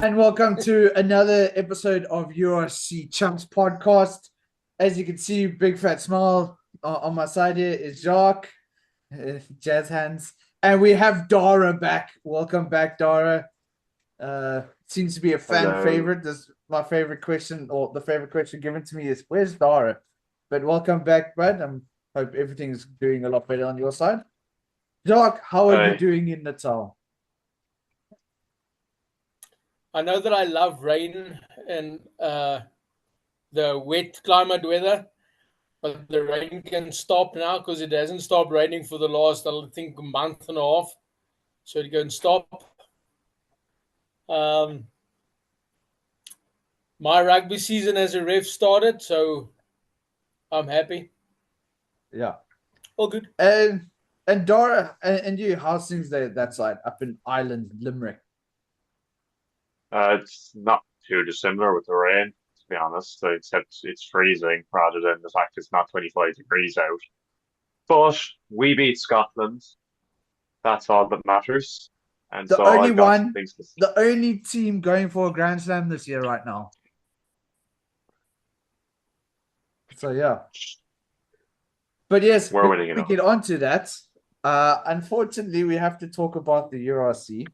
And welcome to another episode of URC Chumps podcast. As you can see, big fat smile on my side here is Jacques, jazz hands, and we have Dara back. Welcome back, Dara. Seems to be a fan Hello. favorite. This my favorite question, or the favorite question given to me is, "Where's Dara?" But welcome back, bud. I hope everything's doing a lot better on your side. Jacques, how are you Hi. doing in Natal? I know that I love rain and the wet climate weather, but the rain can stop now because it hasn't stopped raining for the last, I think, month and a half. So it can stop. Um, my rugby season as a ref started, so I'm happy. Yeah. All good. And Dora and you, how's things there that side up in Ireland, Limerick? It's not too dissimilar with the rain, to be honest, except it's freezing rather than the fact it's not 25 degrees out. But we beat Scotland. That's all that matters. And The so only I've got some one, things to say. the only team going for a Grand Slam this year right now. So yeah. But yes, We're before winning we enough. get on to that, unfortunately we have to talk about the URC,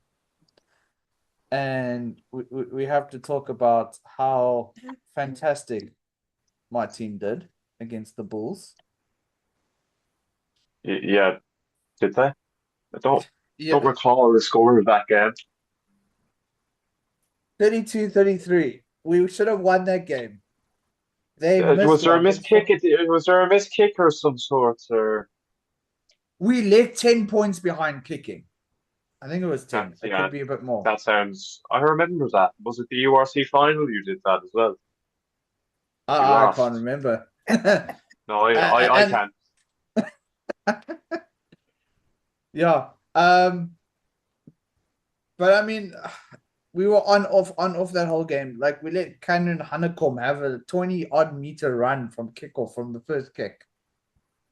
and we have to talk about how fantastic my team did against the Bulls. Yeah, did they? I don't Yeah, recall the score of that game. 32-33. We should have won that game. They missed Was there a one. missed kick? Was there a missed kick or some sort? Or We left 10 points behind kicking. I think it was 10. It yeah, could be a bit more. that sounds. I remember that. Was it the URC final? You did that as well. You I can't lost. remember. No, I And can. yeah. But I mean, we were on off that whole game. Like we let Cameron Honeycomb have a 20 odd meter run from kickoff from the first kick.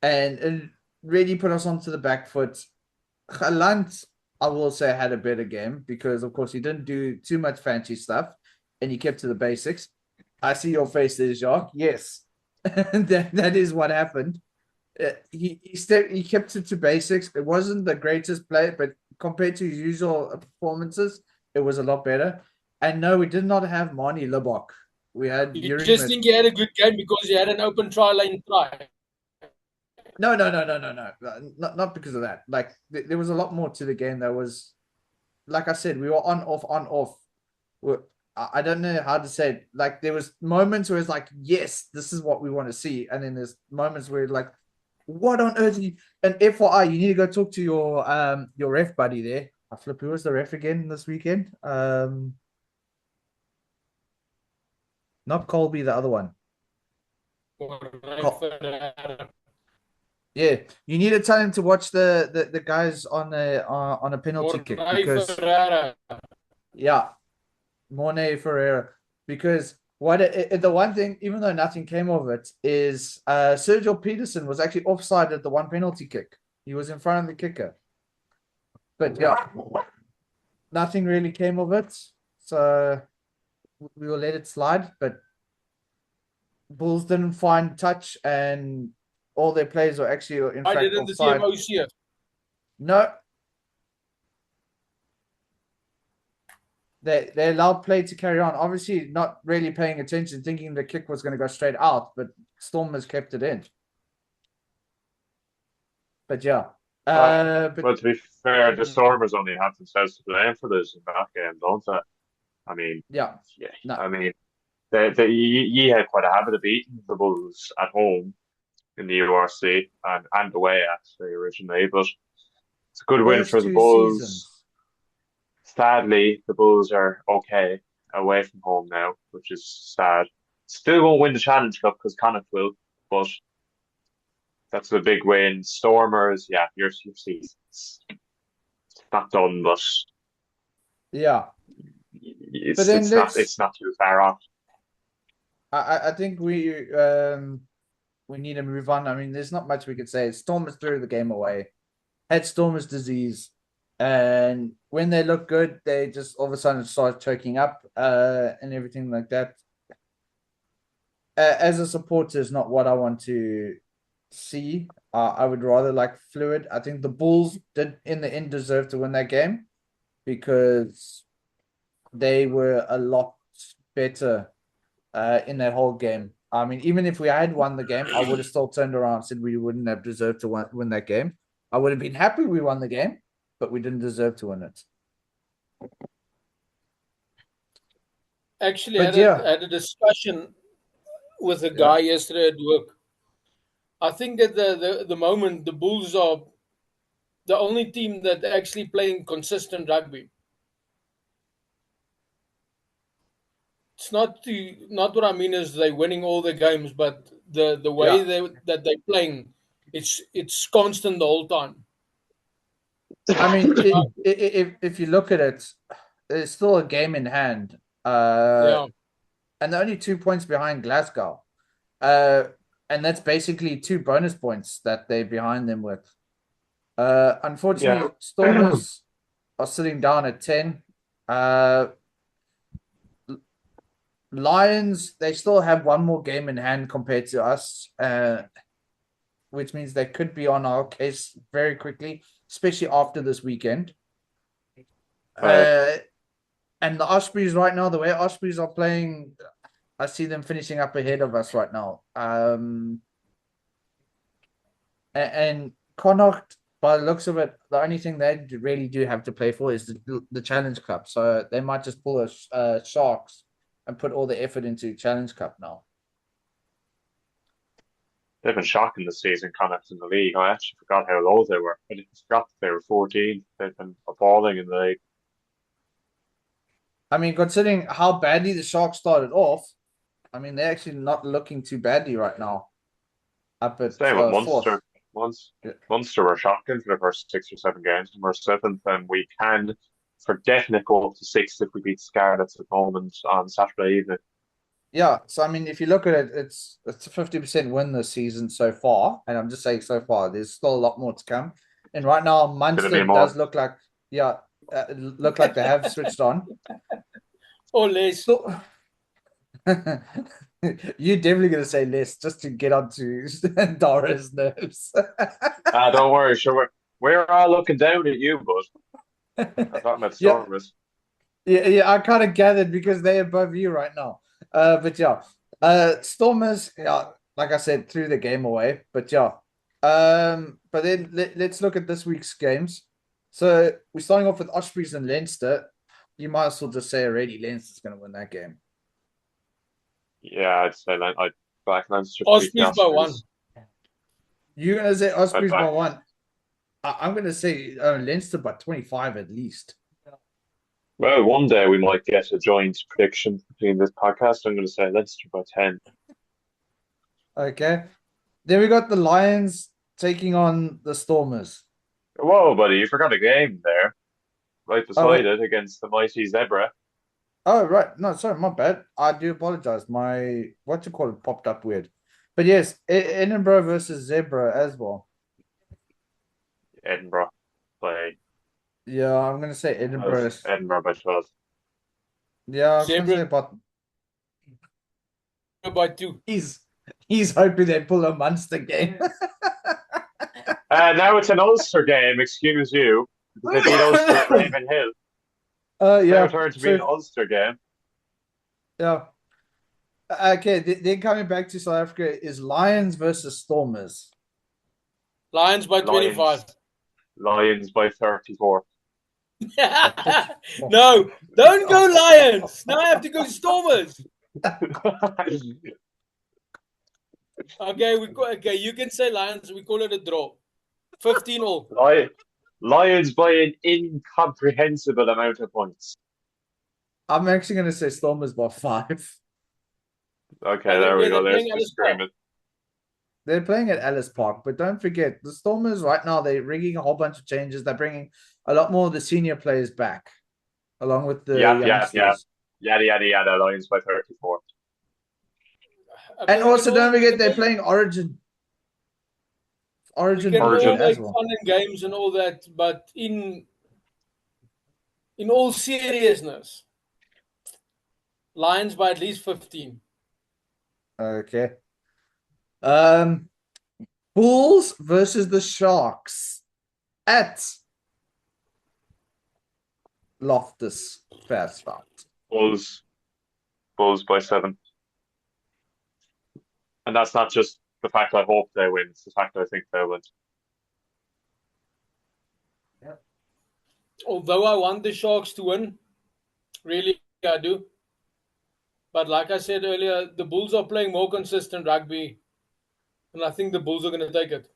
And it really put us onto the back foot. Galant, I will say, had a better game because, of course, he didn't do too much fancy stuff and he kept to the basics. I see your face there, Jacques. Yes, that is what happened. He kept it to basics. It wasn't the greatest play, but compared to his usual performances, it was a lot better. And no, we did not have Marnie Libok. We had You Yuri. just think you had a good game because you had an open try lane try. No. Not because of that. Like there was a lot more to the game that was, like I said, we were on off on off. I don't know how to say it. Like there was moments where it's like, yes, this is what we want to see, and then there's moments where like, what on earth? And FYI, you need to go talk to your ref buddy there. I flip. Who was the ref again this weekend? Not Colby, the other one. Col- yeah, you need to tell him to watch the guys on a penalty kick because yeah, Mornay Ferreira, because the one thing, even though nothing came of it, is Sergio Peterson was actually offside at the one penalty kick. He was in front of the kicker, but yeah, nothing really came of it. So we will let it slide. But Bulls didn't find touch, and all their players were actually in I fact didn't the offside. CMO see it. No, they allowed play to carry on. Obviously, not really paying attention, thinking the kick was going to go straight out, but Stormers kept it in. But yeah, but Well, to be fair, the Stormers only have themselves to blame for this in that game, don't they? I mean, yeah, yeah. no, I mean, ye had quite a habit of beating the Bulls at home in the URC and away actually originally, but it's a good win first for the two Bulls. seasons. Sadly, the Bulls are okay away from home now, which is sad. Still won't win the Challenge Cup because Connacht will, but that's a big win. Stormers, yeah, your season's not done, but Yeah, but it's then it's not it's not too far off. I think we need to move on. I mean, there's not much we could say. Stormers threw the game away. Had Stormers disease. And when they look good, they just all of a sudden start choking up and everything like that. As a supporter, is not what I want to see. I would rather like fluid. I think the Bulls did in the end deserve to win that game because they were a lot better in that whole game. I mean, even if we had won the game, I would have still turned around and said we wouldn't have deserved to win that game. I would have been happy we won the game, but we didn't deserve to win it. Actually, But had a discussion with a guy yesterday at work. I think at the moment, the Bulls are the only team that actually playing consistent rugby. It's not what I mean is they winning all the games, but the way that they're playing, it's constant the whole time. I mean, if you look at it, there's still a game in hand. Yeah. And they're only 2 points behind Glasgow. And that's basically 2 bonus points that they're behind them with. Unfortunately, Stormers are sitting down at 10. Lions, they still have one more game in hand compared to us, which means they could be on our case very quickly, especially after this weekend. Right. And the Ospreys right now, the way Ospreys are playing, I see them finishing up ahead of us right now. And Connacht, by the looks of it, the only thing they really do have to play for is the Challenge Cup. So they might just pull a Sharks and put all the effort into Challenge Cup now. They've been shocking this season, Connacht in the league. I actually forgot how low they were. I forgot that they were 14th. They've been appalling in the league. I mean, considering how badly the Sharks started off, I mean, they're actually not looking too badly right now. Up at Same with fourth. Munster. Munster were shocking for the first 6 or 7 games, and we're 7th, and we can, for definite, go up to 6th if we beat Scarlets at the moment on Saturday evening. Yeah, so I mean, if you look at it, it's a 50% win this season so far, and I'm just saying so far. There's still a lot more to come, and right now Munster does look like look like they have switched on. Or less. So, you're definitely gonna say less just to get onto Dora's nerves. Don't worry, sure. We're all looking down at you, but I'm talking about Stormers. Yeah, I kind of gathered because they're above you right now. But yeah, Stormers, yeah, like I said, threw the game away. But yeah, but then let's look at this week's games. So we're starting off with Ospreys and Leinster. You might as well just say already Leinster's going to win that game. Yeah, I'd say I'd back Leinster. Ospreys by 1. You're going to say Ospreys by 1. I'm going to say Leinster by 25 at least. Well, one day we might get a joint prediction between this podcast. I'm going to say Leinster by 10. Okay. Then we got the Lions taking on the Stormers. Whoa, buddy, you forgot a game there. Right beside it against the mighty Zebra. Oh, right. No, sorry, my bad. I do apologize. My, what you call it, popped up weird. But yes, Edinburgh versus Zebra as well. Edinburgh play. Yeah, I'm going to say Edinburgh. Edinburgh by 12. Yeah, I was going to say about... By 2. He's hoping they pull a Munster game. Now it's an Ulster game, excuse you. They beat Ulster at Ravenhill. Yeah. Now it turned to be an Ulster game. Yeah. Okay, then coming back to South Africa is Lions versus Stormers. Lions by 25. Lions by 34. No, don't go Lions. Now I have to go Stormers. Okay, you can say Lions. We call it a draw. 15-all. Lions by an incomprehensible amount of points. I'm actually going to say Stormers by 5. Okay, there we go. There's the disagreement. They're playing at Ellis Park, but don't forget, the Stormers right now, they're rigging a whole bunch of changes. They're bringing a lot more of the senior players back, along with the youngsters. Yada. Lions by 34. And also, don't forget, they're playing Origin. Origin as well. Fun and games and all that, but in in all seriousness, Lions by at least 15. Okay. Bulls versus the Sharks at Loftus Versfeld. Bulls by 7. And that's not just the fact I hope they win, it's the fact I think they'll win. Although I want the Sharks to win, really I do. But like I said earlier, the Bulls are playing more consistent rugby, and I think the Bulls are going to take it.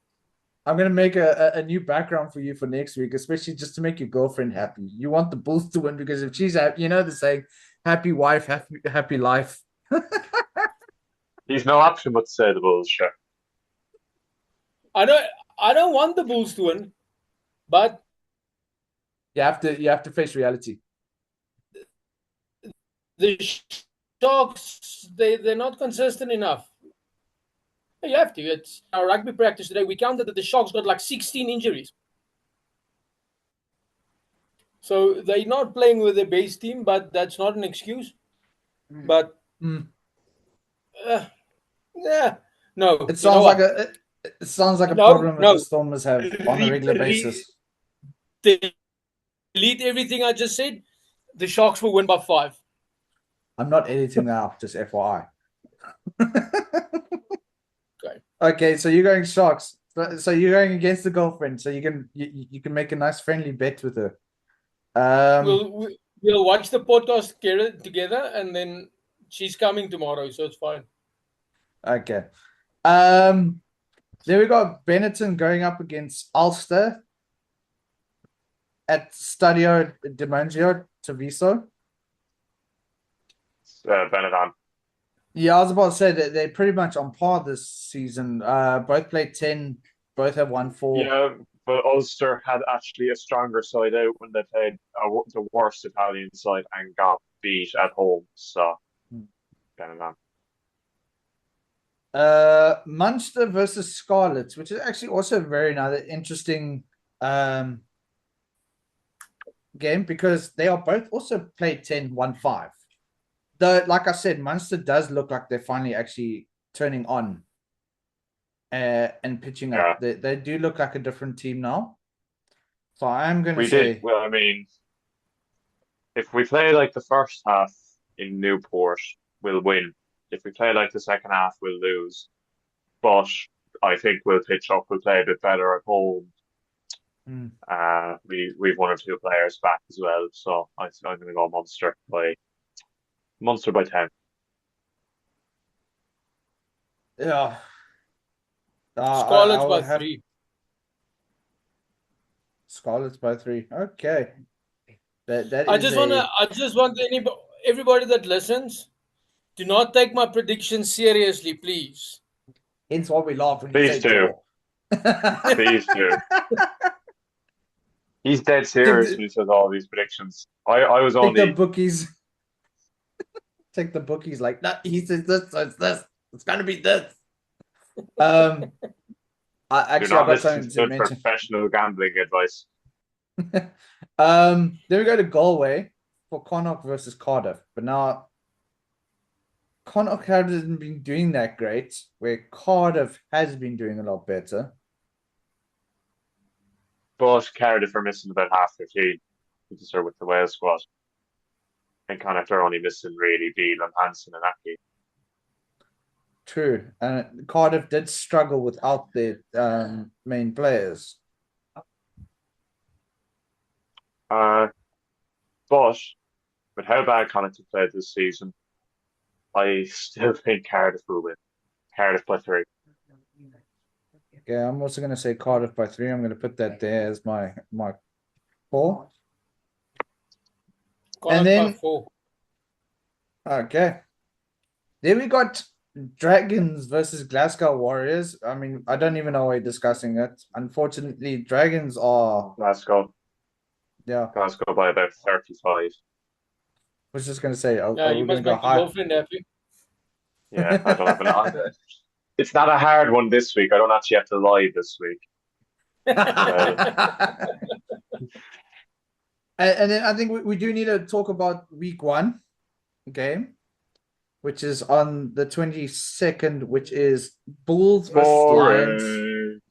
I'm gonna make a new background for you for next week, especially just to make your girlfriend happy. You want the Bulls to win because if she's happy, you know the saying, "Happy wife, happy life." He's no option but to say the Bulls, sure. I don't want the Bulls to win, but You have to face reality. the Sharks, they're not consistent enough. You have to. It's our rugby practice today. We counted that the Sharks got like 16 injuries. So they're not playing with their base team, but that's not an excuse. But yeah, no. It sounds like it sounds like a problem that the Stormers have on a regular basis. Delete everything I just said. The Sharks will win by 5. I'm not editing that out, just FYI. Okay. Okay, so you're going Sharks. So you're going against the girlfriend, so you can make a nice friendly bet with her. We'll watch the podcast together, and then she's coming tomorrow, so it's fine. Okay. Then we got Benetton going up against Ulster at Stadio Dimaggio Treviso. Benetton. Yeah, I was about to say that they're pretty much on par this season. Both played 10, both have won 4. Yeah, but Ulster had actually a stronger side out when they played the worst Italian side and got beat at home. So, Benetton. Munster versus Scarlets, which is actually also very another interesting game because they are both also played 10, 1-5. Though, like I said, Munster does look like they're finally actually turning on and pitching up. They do look like a different team now. So I'm going to say... Well, I mean, if we play like the first half in Newport, we'll win. If we play like the second half, we'll lose. But I think we'll pitch up. We'll play a bit better at home. We've 1 or 2 players back as well. So I'm going to go Munster by 10. Yeah. Scarlets by 3. Scarlets by 3. Okay. I just want everybody that listens, do not take my predictions seriously, please. Hence why we laugh when Please do. Please do. He's dead serious when he says all these predictions. I was only... Take the bookies. Take the bookies like that. He says this, so it's this. It's going to be this. I got something to mention. Professional gambling advice. Then we go to Galway for Connacht versus Cardiff. But now Connacht hasn't been doing that great, where Cardiff has been doing a lot better. But Cardiff are missing about half their team, with the Wales squad. And Connacht are only missing really Beale and Hansen and Aki. True. And Cardiff did struggle without their main players. But with how bad Connacht have played this season, I still think Cardiff will win. Cardiff by 3. Yeah, I'm also going to say Cardiff by 3. I'm going to put that there as my call. And then, by 4. Okay. Then we got Dragons versus Glasgow Warriors. I mean, I don't even know why we're discussing it. Unfortunately, Dragons are... Glasgow. Yeah. Glasgow by about 35. I was just going to say, you must make your girlfriend happy. Yeah, I don't have an answer. It's not a hard one this week. I don't actually have to lie this week. And then I think we do need to talk about week one game, which is on the 22nd, which is Bulls versus Lions. Boring.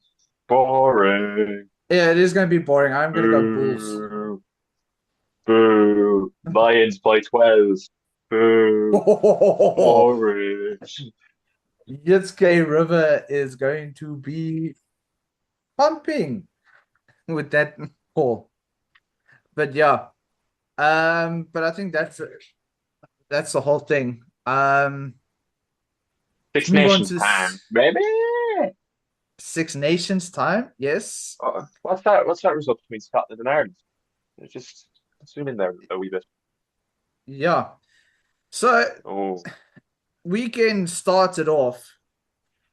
Boring. Yeah, it is going to be boring. I'm going to go Bulls. Boo. Boo. Lions by 12. Boo. Boring. Yitsuke River is going to be pumping with that call. But yeah, but I think that's the whole thing. Let's Six move on Nations to time, baby. Six Nations time. Yes. What's that? What's that result between Scotland and Ireland? Just zoom in there a wee bit. Yeah. So Oh, weekend started off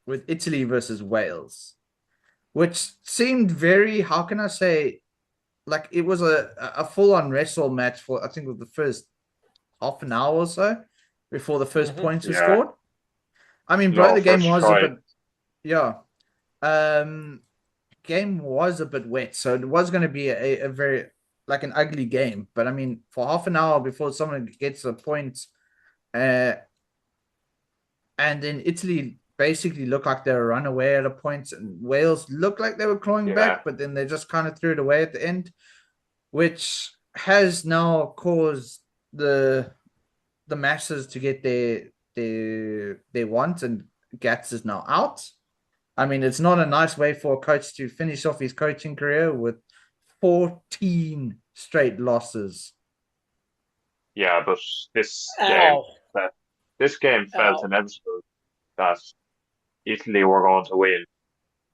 with Italy versus Wales, which seemed very, how can I say, like it was a full on wrestle match for I think it was the first half an hour or so before the first points were yeah. scored. I mean, bro, No, the game first was a try. bit, yeah. Um, game was a bit wet, so it was going to be a very like an ugly game. But I mean, for half an hour before someone gets a point, uh, and then Italy basically looked like they were run away at a point, and Wales looked like they were clawing Yeah, back, but then they just kind of threw it away at the end, which has now caused the the masses to get their want, and Gats is now out. I mean, it's not a nice way for a coach to finish off his coaching career with 14 straight losses. yeah, but this game, Ow. that this game felt Ow. inevitable that Italy were going to win,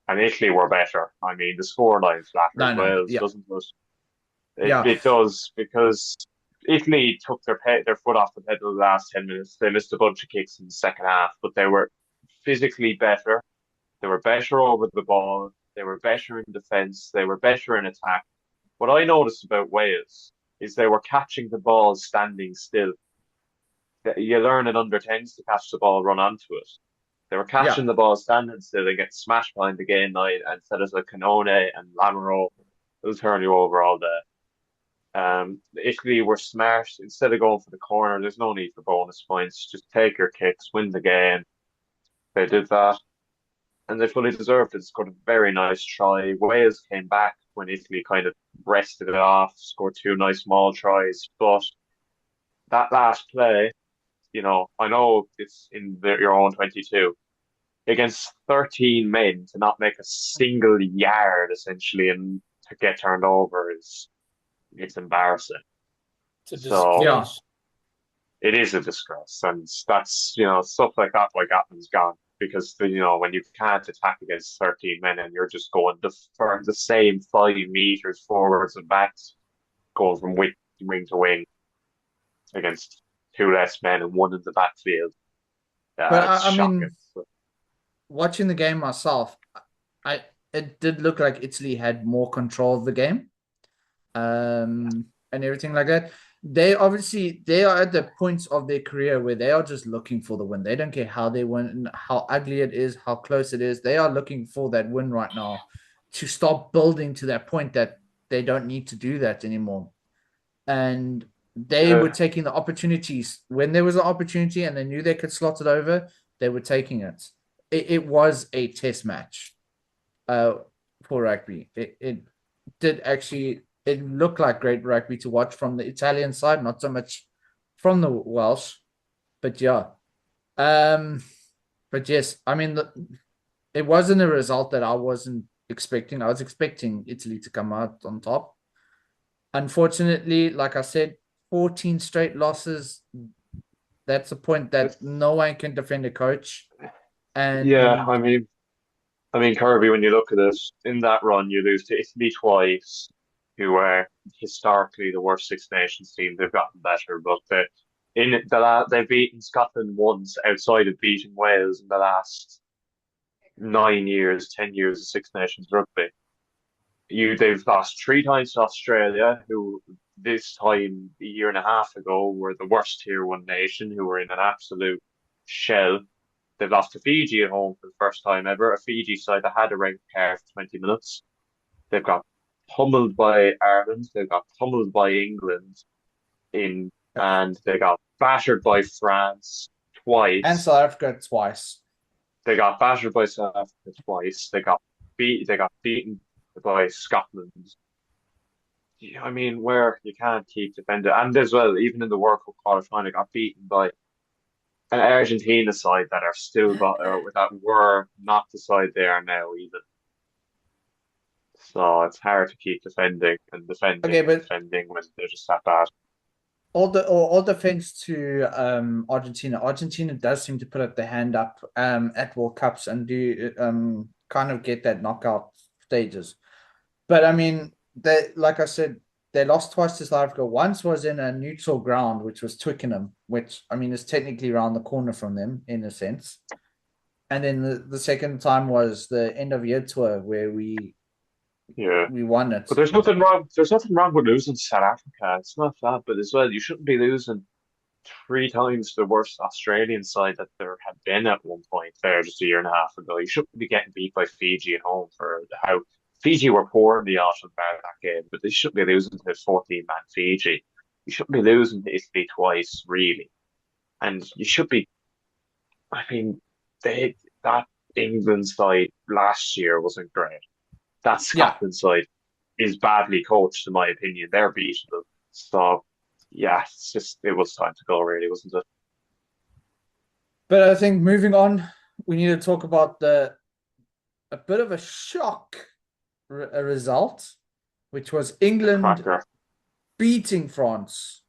and Italy were better. I mean, the scoreline No, flatters no, Wales, yeah, doesn't it? It yeah, it does because Italy took their foot off the pedal the last 10 minutes. They missed a bunch of kicks in the second half, but they were physically better. They were better over the ball. They were better in defence. They were better in attack. What I noticed about Wales is they were catching the ball standing still. You learn in under 10s to catch the ball, run onto it. They were yeah. catching the ball standing still and getting smashed behind the game line, and instead of Canone and Lamero, it'll turn you over all day. Italy were smart. Instead of going for the corner, there's no need for bonus points. Just take your kicks, win the game. They did that, and they fully deserved it. Scored a very nice try. Wales came back when Italy kind of rested it off, scored two nice small tries. But that last play, I know it's in your own 22 against 13 men to not make a single yard essentially and to get turned over is it's embarrassing. It's a So Yeah, disgrace. it is a disgrace, and that's stuff like that like Gatland's gone because when you can't attack against 13 men and you're just going for the same 5 meters forwards and backs, going from wing to wing against two less men and one in the backfield. but It's I shocking. mean, watching the game myself, I it did look like Italy had more control of the game, and everything like that. They are at the points of their career where they are just looking for the win. They don't care how they win, how ugly it is, how close it is. They are looking for that win right now to stop building to that point that they don't need to do that anymore. And they were Yeah, taking the opportunities when there was an opportunity and they knew they could slot it over, they were taking it. It was a test match uh, for rugby. It did actually, it looked like great rugby to watch from the Italian side, not so much from the Welsh, but yeah. Um, but yes, I mean, it wasn't a result that I wasn't expecting. I was expecting Italy to come out on top. Unfortunately, like I said, 14 straight losses. That's a point that it's no one can defend a coach. yeah. And I mean, Kirby. When you look at it, in that run, you lose to Italy twice, who are historically the worst Six Nations team. They've gotten better, but they've beaten Scotland once outside of beating Wales in the last 9 years, 10 years of Six Nations rugby. They've lost three times to Australia, who this time a year and a half ago were the worst tier one nation, who were in an absolute shell. They've lost to Fiji at home for the first time ever, a Fiji side that had a red card for 20 minutes. They've got pummeled by Ireland. They got pummeled by England and they got battered by France And twice. South Africa twice. They got battered by South Africa twice. They got beaten by Scotland. Yeah, I mean, where you can't keep defending, and as well, even in the World Cup qualifying, they got beaten by an Argentina side that are still that were not the side they are now even. So it's hard to keep defending and defending Okay, and but defending when they're just that bad. all defense to Argentina. Argentina does seem to put up the hand up at World Cups and do kind of get that knockout stages. But I mean, they like I said, they lost twice to South Africa. Once was in a neutral ground, which was Twickenham, which I mean is technically around the corner from them in a sense. And then the second time was the end of year tour where Yeah. we won it. But there's nothing wrong. There's nothing wrong with losing to South Africa. It's not that, but as well, you shouldn't be losing three times the worst Australian side that there had been at one point there just a year and a half ago. You shouldn't be getting beat by Fiji at home for how Fiji were poor in the autumn bar that game, but they shouldn't be losing to 14-man Fiji. You shouldn't be losing to Italy twice, really. And you should be, I mean, that England side last year wasn't great. That Yeah, Scotland side is badly coached, in my opinion. They're beatable. So, yeah, it was time to go, really, wasn't it? but I think moving on, we need to talk about a bit of a shock result, which was A England cracker. beating France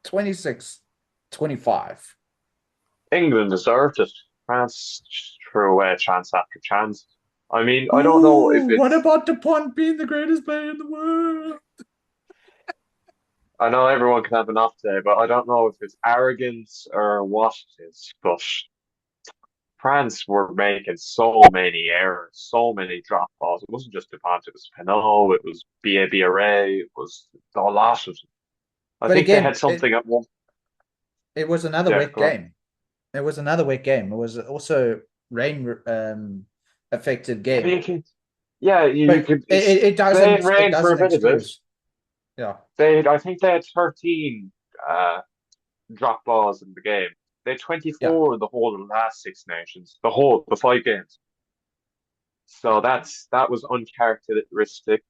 26-25. England deserved it. France threw away chance after chance. I mean, I don't know if Ooh, what it's. about DuPont being the greatest player in the world? I know everyone can have an off day, but I don't know if it's arrogance or what it is. But France were making so many errors, so many drop balls. It wasn't just DuPont, it was Pinot, it was BA, it was a lot of them. I But think they had again, something at one. it was another Yeah, wet go on. game. It was another wet game. It was also rain affected Yeah, but game. you But could stay in it rain for a doesn't bit of it. excuse. Yeah. I think they had 13 uh, drop balls in the game. They had Yeah. 24 in the whole of the last Six Nations, the 5 games. So that was uncharacteristic.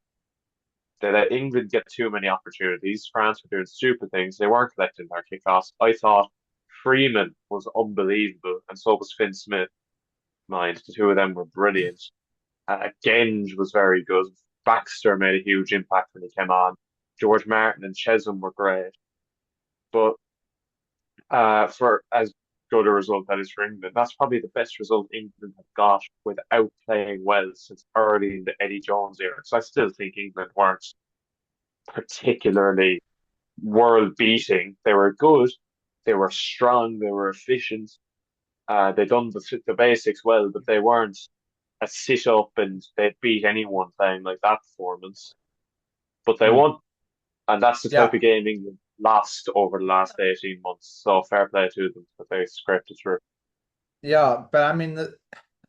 They let England get too many opportunities. France were doing stupid things. They weren't collecting their kickoffs. I thought Freeman was unbelievable, and so was Finn Smith. Mind, the two of them were brilliant. Genge was very good. Baxter made a huge impact when he came on. George Martin and Chesham were great. But for as good a result that is for England, that's probably the best result England have got without playing well since early in the Eddie Jones era. So I still think England weren't particularly world beating. They were good, they were strong, they were efficient. They done the basics well, but they weren't a sit up and they'd beat anyone playing like that performance. But they Mm. won, and that's the type Yeah. of game England lost over the last 18 months. So fair play to them, but they scraped it through. Yeah. But I mean,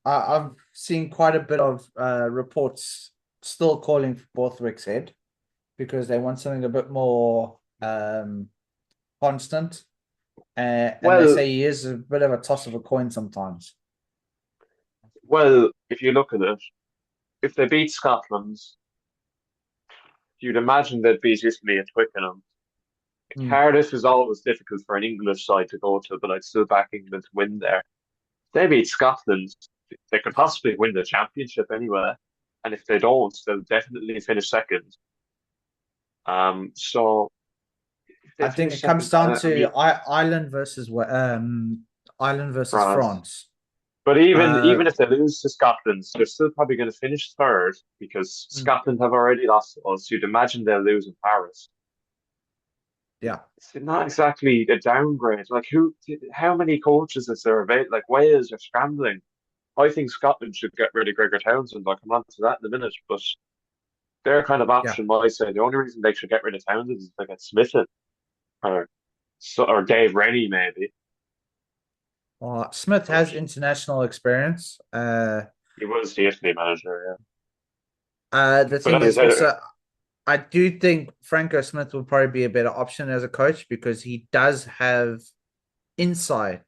I've seen quite a bit of reports still calling for Borthwick's head because they want something a bit more constant. And they Well, say he is a bit of a toss of a coin sometimes. well, if you look at it, if they beat Scotland, you'd imagine they'd beat Italy at Twickenham. Mm. Cardiff is always difficult for an English side to go to, but I'd still back England to win there. They beat Scotland, they could possibly win the championship anyway. And if they don't, they'll definitely finish second. So if they I think finish it comes second, down I to mean, Ireland versus France. France. But Uh, even if they lose to Scotland, they're still probably going to finish third because mm, Scotland have already lost to us. You'd imagine they'll lose in Paris. yeah, It's not exactly a downgrade. Like how many coaches is there available? Like Wales are scrambling. I think Scotland should get rid of Gregor Townsend. I'll come on to that in a minute, but their kind of yeah. option, I say, the only reason they should get rid of Townsend is if they get Smith in, or or Dave Rennie maybe. Smith But has international experience. he was the Italy manager, yeah. The But thing as I is said, also I do think Franco Smith would probably be a better option as a coach because he does have insight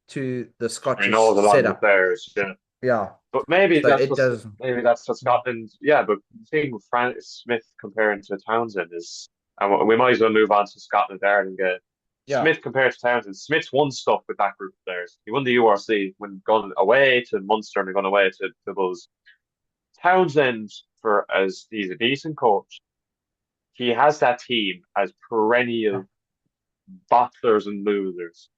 to the He Scottish knows a lot of the setup. players, yeah. Yeah. But So it does. maybe that's what Scotland. Yeah, but the thing with Smith comparing to Townsend is, and we might as well move on to Scotland Ireland game. Yeah. Smith compared to Townsend. Smith's won stuff with that group of players. He won the URC when gone away to Munster and gone away to the Bulls. Townsend, for as he's a decent coach, he has that team as Yeah. perennial bottlers and losers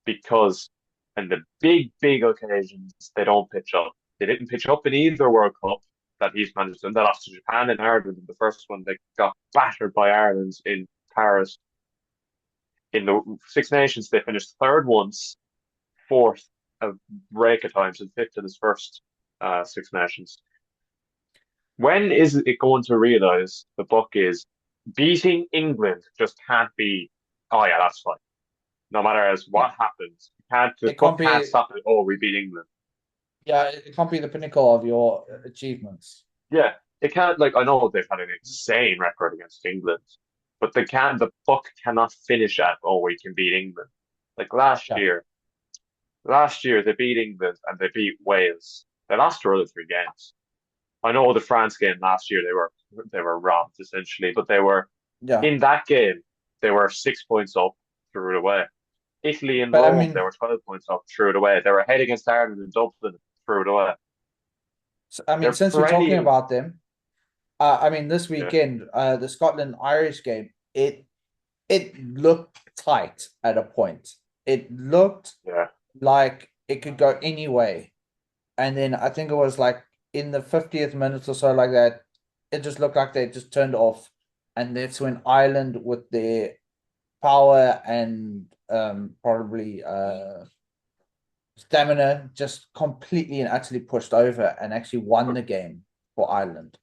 because in the big occasions they don't pitch up. They didn't pitch up in either World Cup that he's managed them. They lost to Japan and Ireland in the first one. They got battered by Ireland in Paris. In the Six Nations, they finished third once, fourth a break of times, and fifth in his first Six Nations. When is it going to realise the book is beating England just can't be, oh yeah, that's fine. No matter as It, what happens, can't the it can't book can't be. stop it. Oh, we beat England. Yeah, it can't be the pinnacle of your achievements. Yeah, it can't. Like I know they've had an insane record against England, but they can't. The book cannot finish at oh, we can beat England. Like Yeah. last year they beat England and they beat Wales. They lost their other three games. I know the France game last year they were robbed essentially, but they were Yeah. in that game they were 6 points up, threw it away. Italy and But I Rome they mean, were 12 points up, threw it away. They were ahead against Ireland and Dublin, threw it away. They're since we're talking perennial. about them, this Yeah, weekend, the Scotland Irish game, it looked tight at a point. It looked yeah. like it could go any way. And then I think it was like in the 50th minute or so, like that, it just looked like they just turned off. And that's when Ireland, with their power and probably stamina, just completely and utterly pushed over and actually won the game for Ireland.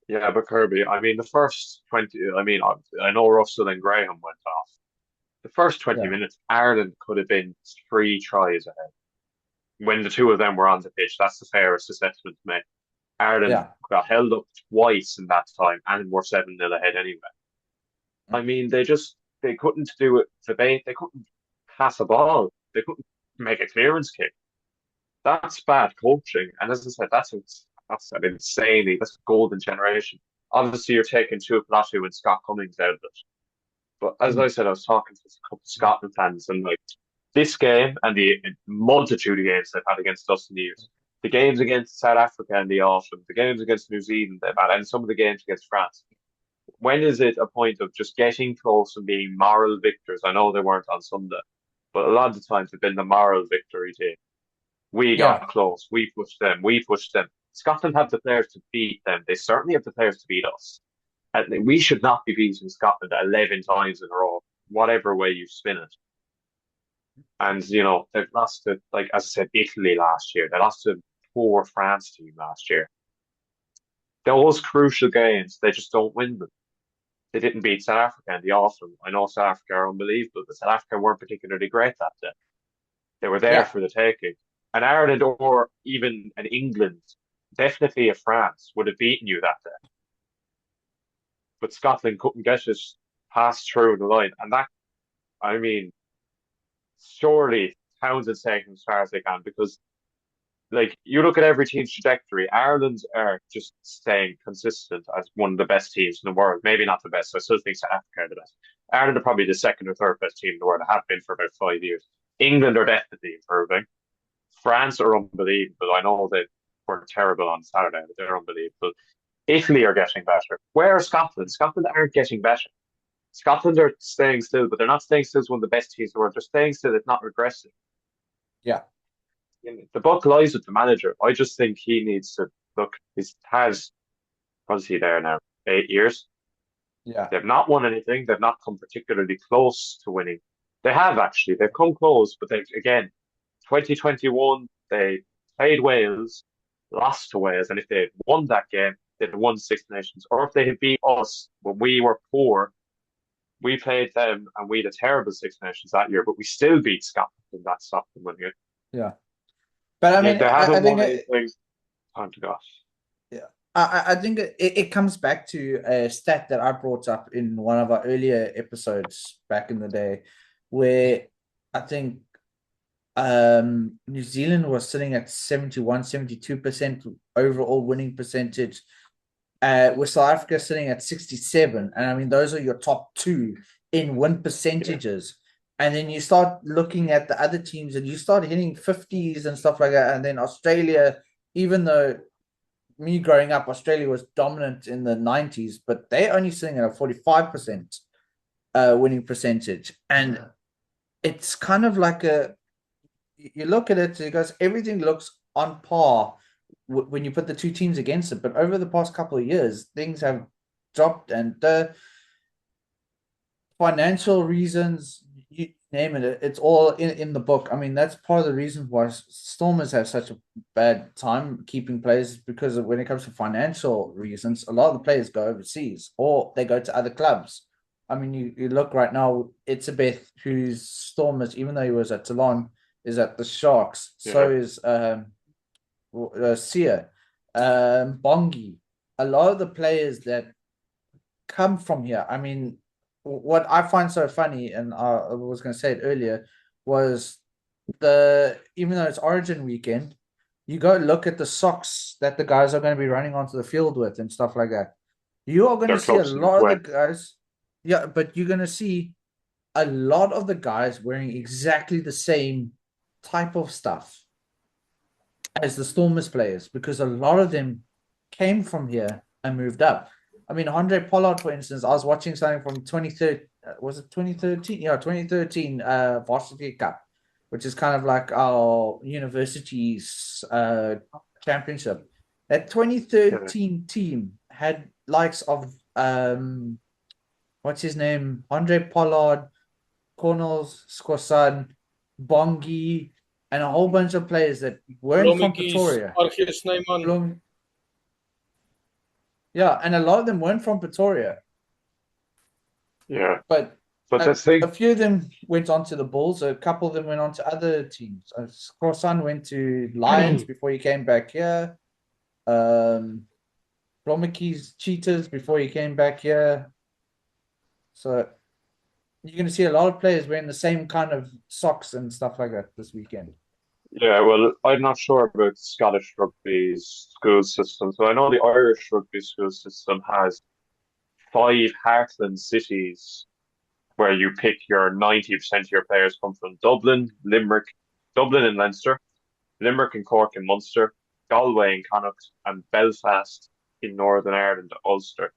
Yeah, but Kirby, I mean, the first 20, I know Russell and Graham went off. The first 20 Yeah, minutes, Ireland could have been 3 tries ahead. When the two of them were on the pitch, that's the fairest assessment to make. Ireland yeah, got held up twice in that time and were 7-0 ahead anyway. I mean, they couldn't do it they couldn't pass a ball. They couldn't make a clearance kick. That's bad coaching. And as I said, that's an insanely, that's a golden generation. Obviously, you're taking Tuipulotu and Scott Cummings out of it. But as I said, I was talking to a couple of Scotland fans, and like this game and the multitude of games they've had against us in the years, the games against South Africa in the autumn, the games against New Zealand they've had, and some of the games against France. When is it a point of just getting close and being moral victors? I know they weren't on Sunday, but a lot of the times they've been the moral victory team. We yeah, got close. We pushed them. We pushed them. Scotland have the players to beat them. They certainly have the players to beat us. And we should not be beating Scotland 11 times in a row, whatever way you spin it. And, they've lost to, like, as I said, Italy last year. They lost to poor France team last year. Those crucial games, they just don't win them. They didn't beat South Africa in the autumn. I know South Africa are unbelievable, but South Africa weren't particularly great that day. They were there yeah, for the taking. And Ireland or even an England, definitely a France, would have beaten you that day. But Scotland couldn't get it passed through the line. And that, I mean, surely Townsend's taking as far as they can because, like, you look at every team's trajectory, Ireland are just staying consistent as one of the best teams in the world. Maybe not the best. I still think South Africa are the best. Ireland are probably the second or third best team in the world. Have been for about 5 years. England are definitely improving. France are unbelievable. I know they were terrible on Saturday, but they're unbelievable. Italy are getting better. Where are Scotland? Scotland aren't getting better. Scotland are staying still, but they're not staying still as one of the best teams in the world. They're staying still, it's not regressing. yeah, The buck lies with the manager. I just think he needs to look. What is he there now? 8 years. yeah, They've not won anything. They've not come particularly close to winning. They have actually. They've come close, but they've again 2021, they played Wales, lost to Wales, and if they had won that game, they'd have won Six Nations. Or if they had beat us when we were poor, we played them and we had a terrible Six Nations that year, but we still beat Scotland and that stopped them yeah. But I Yeah, mean, they haven't I think won anything. Time to go. yeah. I think it comes back to a stat that I brought up in one of our earlier episodes back in the day, where I think New Zealand was sitting at 71, 72% overall winning percentage, with South Africa sitting at 67. And I mean, those are your top two in win Yeah, percentages. And then you start looking at the other teams and you start hitting 50s and stuff like that. And then Australia, even though me growing up, Australia was dominant in the 90s, but they're only sitting at a 45% winning percentage. And it's kind of like you look at it, because everything looks on par when you put the two teams against it. But over the past couple of years, things have dropped, and the financial reasons, you name it, it's all in the book. I mean, that's part of the reason why Stormers have such a bad time keeping players, because when it comes to financial reasons, a lot of the players go overseas or they go to other clubs. I mean, you look right now, Itzebeth, who's Stormers, even though he was at Toulon, is at the Sharks. yeah, So is Sia, Bongi. A lot of the players that come from here. I mean, what I find so funny, and I was going to say it earlier, was even though it's Origin weekend, you go look at the socks that the guys are going to be running onto the field with and stuff like that. You are going to they're see a close enough lot of the away. guys, yeah, but you're going to see a lot of the guys wearing exactly the same type of stuff as the Stormers players, because a lot of them came from here and moved up. I mean, Andre Pollard, for instance, I was watching something from 2013. Was it 2013? Yeah, 2013 Varsity Cup, which is kind of like our university's championship. That Yeah, 2013 team had likes of what's his name? Andre Pollard, Cornels, Skorsan, Bongi, and a whole bunch of players that weren't from Blommetjies, Pretoria. Arceus Snyman. Blom, yeah, and a lot of them weren't from Pretoria, yeah. but But the a thing, few of them went on to the Bulls. A couple of them went on to other teams. Skorsan went to Lions before he came back here. Um, Blommetjies Cheetahs before he came back here. So you're going to see a lot of players wearing the same kind of socks and stuff like that this weekend. yeah, well, I'm not sure about Scottish rugby's school system. So I know the Irish rugby school system has five heartland cities where you pick your 90% of your players come from Dublin and Leinster, Limerick and Cork and Munster, Galway and Connacht, and Belfast in Northern Ireland, Ulster.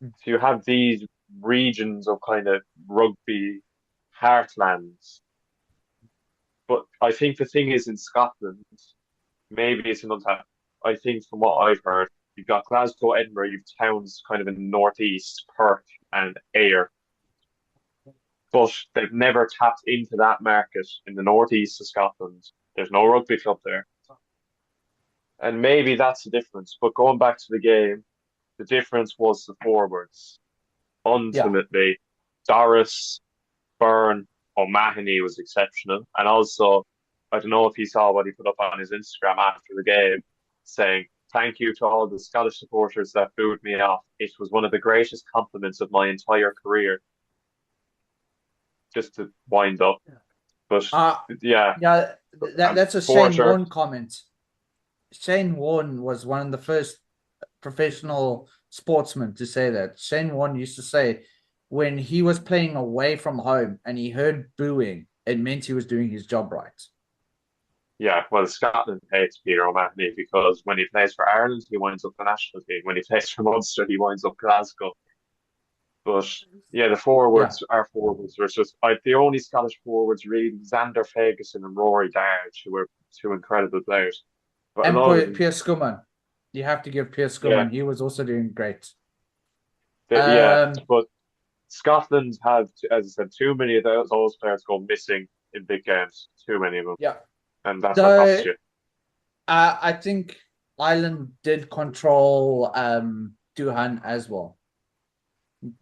So you have these regions of kind of rugby heartlands. But I think the thing is in Scotland, maybe it's an untapped. I think from what I've heard, you've got Glasgow, Edinburgh, you've towns kind of in the northeast, Perth and Ayr, but they've never tapped into that market in the northeast of Scotland. There's no rugby club there. And maybe that's the difference. But going back to the game, the difference was the forwards. Yeah, Ultimately, Doris, Byrne, O'Mahony was exceptional. And also, I don't know if he saw what he put up on his Instagram after the game, saying, "Thank you to all the Scottish supporters that booed me off. It was one of the greatest compliments of my entire career," just to wind up. But uh yeah, yeah, and that's a Shane Porter, Warne comment. Shane Warne was one of the first professional sportsmen to say that. Shane Warne used to say when he was playing away from home and he heard booing, it meant he was doing his job right. yeah, well, Scotland hates Peter O'Mahony because when he plays for Ireland, he winds up the national team. When he plays for Munster, he winds up Glasgow. But yeah, the Yeah. forwards, our forwards were just the only Scottish forwards really Xander Ferguson and Rory Darge, who were two incredible players. But a And lot of them, Pierce Skumman. You have to give Pierce yeah, Skumman. He was also doing great. yeah. Um, But Scotland have, as I said, too many of those players go missing in big games. Too many of them, yeah. and that's what costs Though you. I think Ireland did control Duhan as well.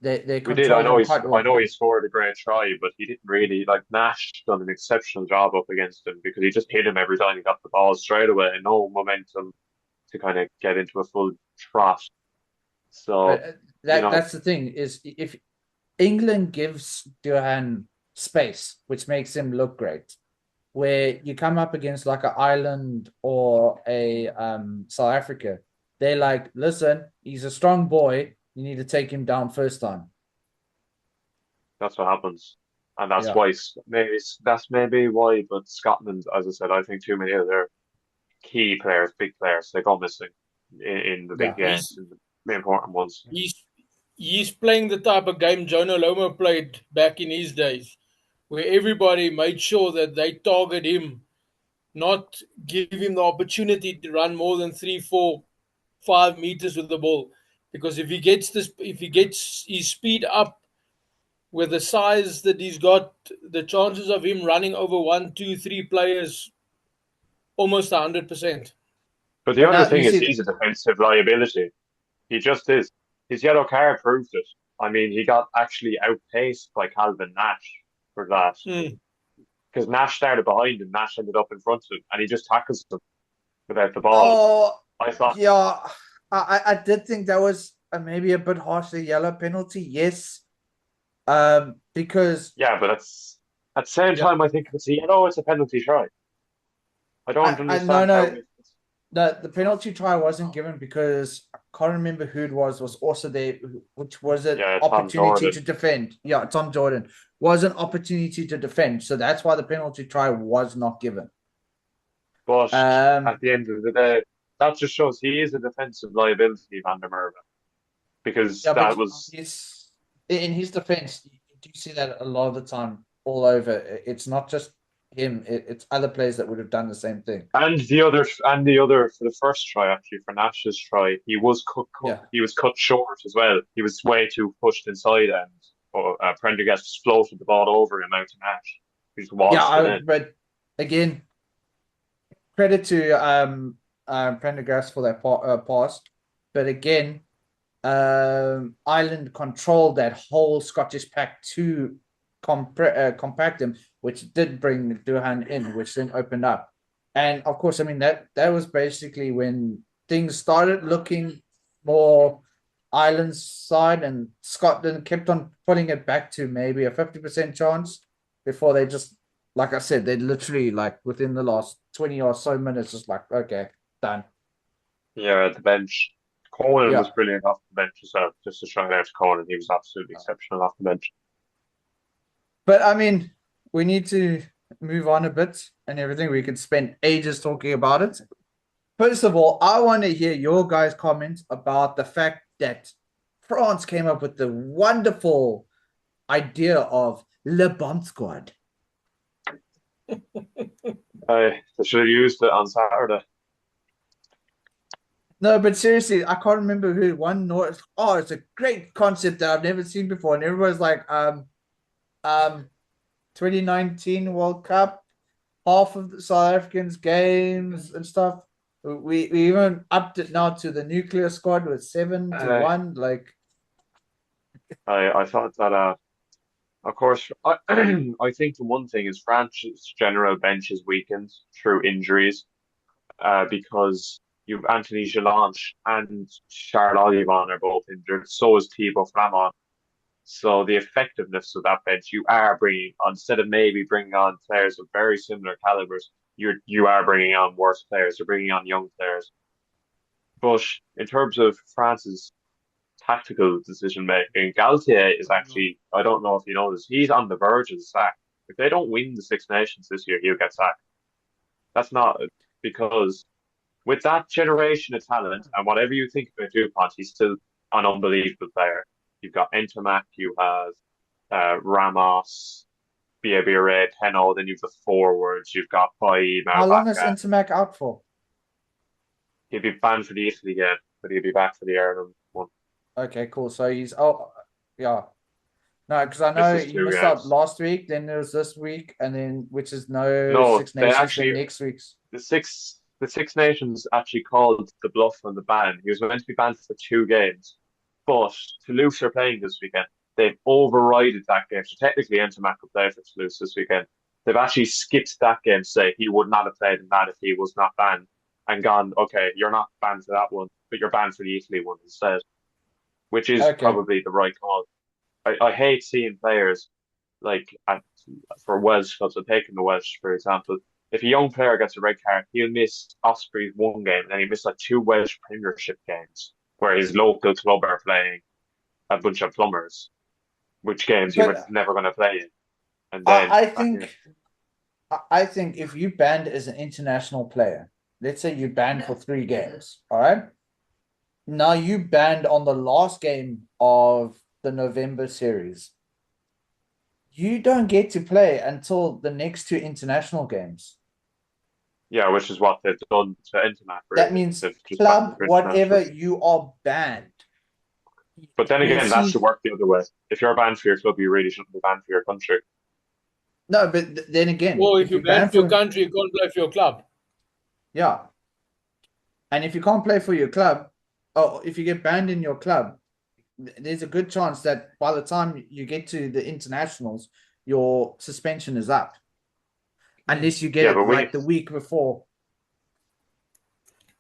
They We did. I controlled know him quite I well. know he scored a great try, but he didn't really like Nash done an exceptional job up against him because he just hit him every time he got the ball straight away. No momentum. to kind of get into a full trot. So, But you know, that's the thing is if England gives Duhan space, which makes him look great, where you come up against like an Ireland or a South Africa, they're like, listen, he's a strong boy. You need to take him down first time. that's what happens. And that's Yeah. why that's maybe why, but Scotland, as I said, I think too many of their key players, big players, they go missing in the big Yeah. games, in the important ones. He's he's playing the type of game Jonah Lomu played back in his days, where everybody made sure that they target him, not give him the opportunity to run more than 3, 4, 5 meters with the ball. Because if he gets his speed up with the size that he's got, the chances of him running over 1, 2, 3 players almost 100%. But the But other now you thing is see, he's a defensive liability. He just is. His yellow card proved it. I mean, he got actually outpaced by Calvin Nash for that. Mm. Because Nash started behind him, Nash ended up in front of him, and he just tackles him without the ball. oh I thought, yeah, I did think that was maybe a bit harsh, the yellow penalty. Yes, because yeah, but at the same yeah, time, I think if it's a yellow, it's a penalty try. I don't I no understand how no it's, the penalty try wasn't given because I can't remember who it was also there, which was an yeah, Tom opportunity to Jordan. defend. Yeah, Tom Jordan was an opportunity to defend, so that's why the penalty try was not given. But at Um, the end of the day, that just shows he is a defensive liability, Van der Merwe, because yeah, but that was, he's in his defense. You do see that a lot of the time, all over. It's not just him; it's other players that would have done the same thing. and the other for the first try, actually, for Nash's try, Yeah, he was cut short as well. He was way too pushed inside, and Prendergast just floated the ball over him out to Nash. He just waltzed it in. but again, credit to Prendergast for that pass, but again, Ireland controlled that whole Scottish pack to compact him, which did bring Duhan in, which then opened up. And of course, I mean that was basically when things started looking more Ireland's side, and Scotland kept on putting it back to maybe a 50% chance before they just, like I said, they literally like within the last 20 or so minutes, just like, okay, done. Yeah, at the bench. Conan was Yeah. brilliant off the bench as well. Just to shout out to Conan, he was absolutely exceptional off the bench. But I mean, we need to move on a bit and everything. We could spend ages talking about it. First of all, I want to hear your guys' comments about the fact that France came up with the wonderful idea of Le Bomb Squad. They should have used it on Saturday. No, but seriously, I can't remember who won. North. Oh, it's a great concept that I've never seen before, and everybody's like, um, 2019 World Cup, half of the South Africans games and stuff. We even upped it now to the nuclear squad with 7-1. Like, I thought that of course I think the one thing is France's general bench is weakened through injuries because you've Anthony Gelange and Charles Olivon are both injured. So is Thibaut Flamand. So the effectiveness of that bench, you are bringing on, instead of maybe bringing on players of very similar calibers, you are bringing on worse players. You're bringing on young players. But in terms of France's tactical decision making, Galtier is actually, I don't know if you know this, he's on the verge of the sack. If they don't win the Six Nations this year, he'll get sacked. That's not because with that generation of talent and whatever you think about Dupont, he's still an unbelievable player. You've got Entomac, you have Ramos, Biabire, Peno, then you've the forwards, you've got Pai, how long is Maubaka. Intermac out for? He'll be banned for the Italy game, but he'll be back for the Ireland one. Okay, cool. So he's yeah. No, because I know Misses he two missed out games. last week, then there was this week, and then which is no No, Six they Nations, then actually next week's. the Six Nations actually called the bluff on the ban. He was meant to be banned for 2 games, but Toulouse are playing this weekend. They've overrided that game. So technically, Entomac will play for Toulouse this weekend. They've actually skipped that game to say he would not have played in that if he was not banned. and gone, okay, you're not banned for that one, but you're banned for the Italy one instead, which is Okay. probably the right call. I hate seeing players like for Welsh clubs. I'm taking the Welsh, for example. If a young player gets a red card, he'll miss Ospreys one game, and then he missed like two Welsh Premiership games where his local club are playing a bunch of plumbers, which games he was But never going to play in. And then I think I think if you banned as an international player, let's say you banned for 3 games, all right? Now you banned on the last game of the November series. You don't get to play until the next 2 international games. yeah, which is what they've done to Internet, That really. means They've just banned club, them for whatever, internationals. you are banned. But then You'll again, that should see. work the other way. If you're banned for your club, you really shouldn't be banned for your country. No, but then again, Or if if you you ban ban for your for, country, you can't play for your club. yeah, and if you can't play for your club, or if you get banned in your club, there's a good chance that by the time you get to the internationals, your suspension is up. Unless you get Yeah, it but like the week before.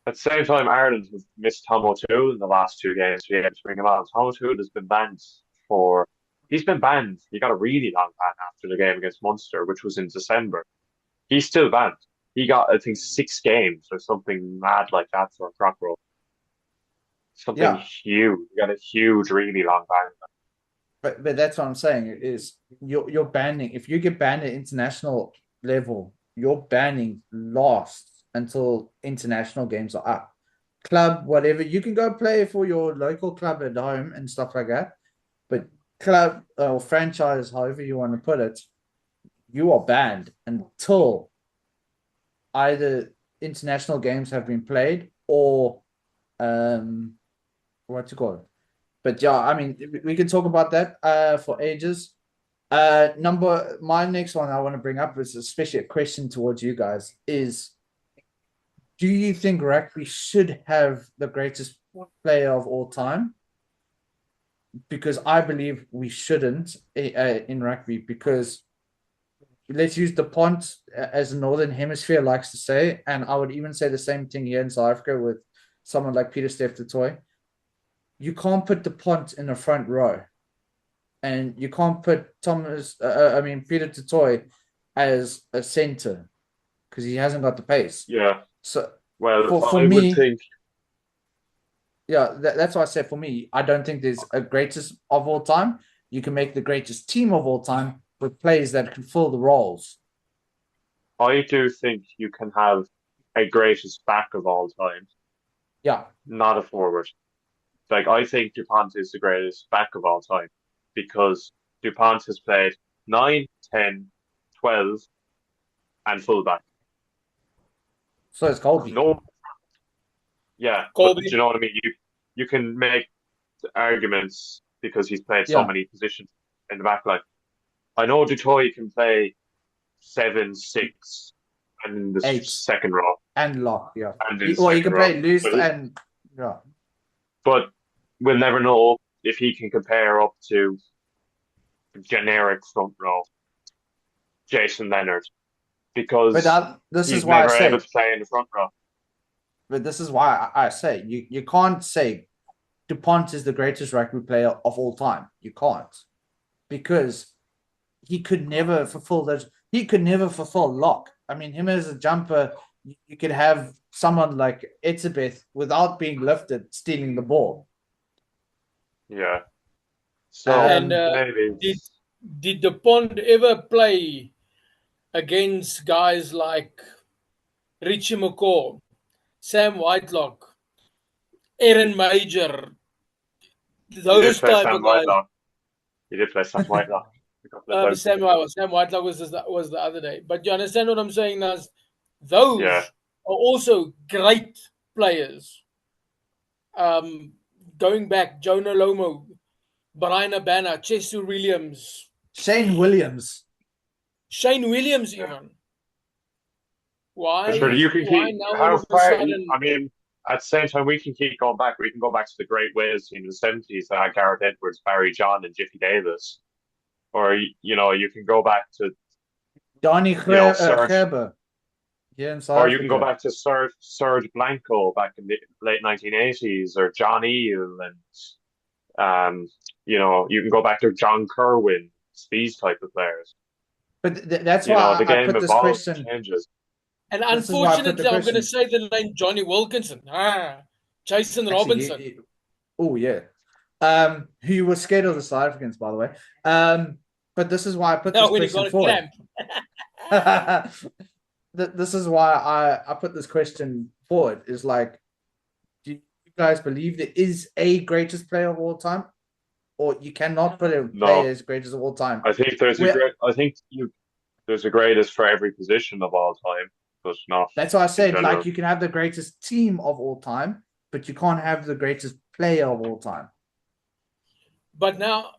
at the same time, Ireland has missed Tom O'Toole in the last 2 games. We had to bring him on. Tom O'Toole has been banned for. He's been banned. He got a really long ban after the game against Munster, which was in December. He's still banned. He got, I think, 6 games or something mad like that for a crock roll. Something Yeah, huge. He got a huge, really long ban. but that's what I'm saying is you're banning if you get banned at international level, you're banning lasts until international games are up. Club, whatever, you can go play for your local club at home and stuff like that, but club or franchise, however you want to put it, you are banned until either international games have been played or what you call it. But yeah, I mean, we can talk about that for ages. My next one I want to bring up is especially a question towards you guys is, do you think rugby should have the greatest player of all time? Because I believe we shouldn't in rugby, because let's use the pont as the Northern Hemisphere likes to say, and I would even say the same thing here in South Africa with someone like Peter Steph du Toit. You can't put the pont in the front row, and you can't put Peter du Toit as a center because he hasn't got the pace. Yeah. So Well, for I would me, think. yeah, that's why I said for me, I don't think there's a greatest of all time. You can make the greatest team of all time with players that can fill the roles. I do think you can have a greatest back of all time, Yeah, not a forward. Like, I think DuPont is the greatest back of all time because DuPont has played 9, 10, 12, and fullback. so it's Colby. No, yeah, but do Colby. you know what I mean? You can make arguments because he's played so Yeah, many positions in the back line. I know Dutoy can play 7, 6, and in the 8 second row, and lock. Yeah, and in the well, you second can row. play loose But and yeah. we'll never know if he can compare up to generic front row Jason Leonard because This is he's why I never able say, to play in the front row. but this is why I say you can't say DuPont is the greatest rugby player of all time. You can't, because he could never fulfill those. He could never fulfill lock. I mean, him as a jumper, you could have someone like Etzebeth without being lifted stealing the ball. Yeah. So And maybe did the Pond ever play against guys like Richie McCaw, Sam Whitelock, Aaron Major, he did those play type Sam of guys? Whitelock. He did play Sam Whitelock a couple of times. Sam Whitelock was the other day. But you understand what I'm saying? As Yeah. those are also great players. Going back, Jonah Lomo, Brian Abana, Chesu Williams, Shane Williams. Shane Williams, even. But sure, Why? you can Why keep now all how of a far. sudden? I mean, at the same time, we can keep going back. We can go back to the great Wales team in the 70s that had Gareth Edwards, Barry John, and Jiffy Davis. Or, you can go back to, Donny Sir. Gerber. here in South Or you can go Africa. back to Serge Blanco back in the late 1980s, or John Eel, and you can go back to John Kerwin, these type of players. But that's You why know, the I game put this evolves and question. changes. And This is why I put the unfortunately, I'm going to question. say the name Johnny Wilkinson. Jason Actually, Robinson. oh yeah. Who was scared of the South Africans, by the way. But this is why I put this When he question got a forward. cramp. This is why I put this question forward. Is like, do you guys believe there is a greatest player of all time, or you cannot put a No, player as greatest of all time? I think there's a Where great. I think there's a greatest for every position of all time, but not that's why I in said, like, general. you can have the greatest team of all time, but you can't have the greatest player of all time. But now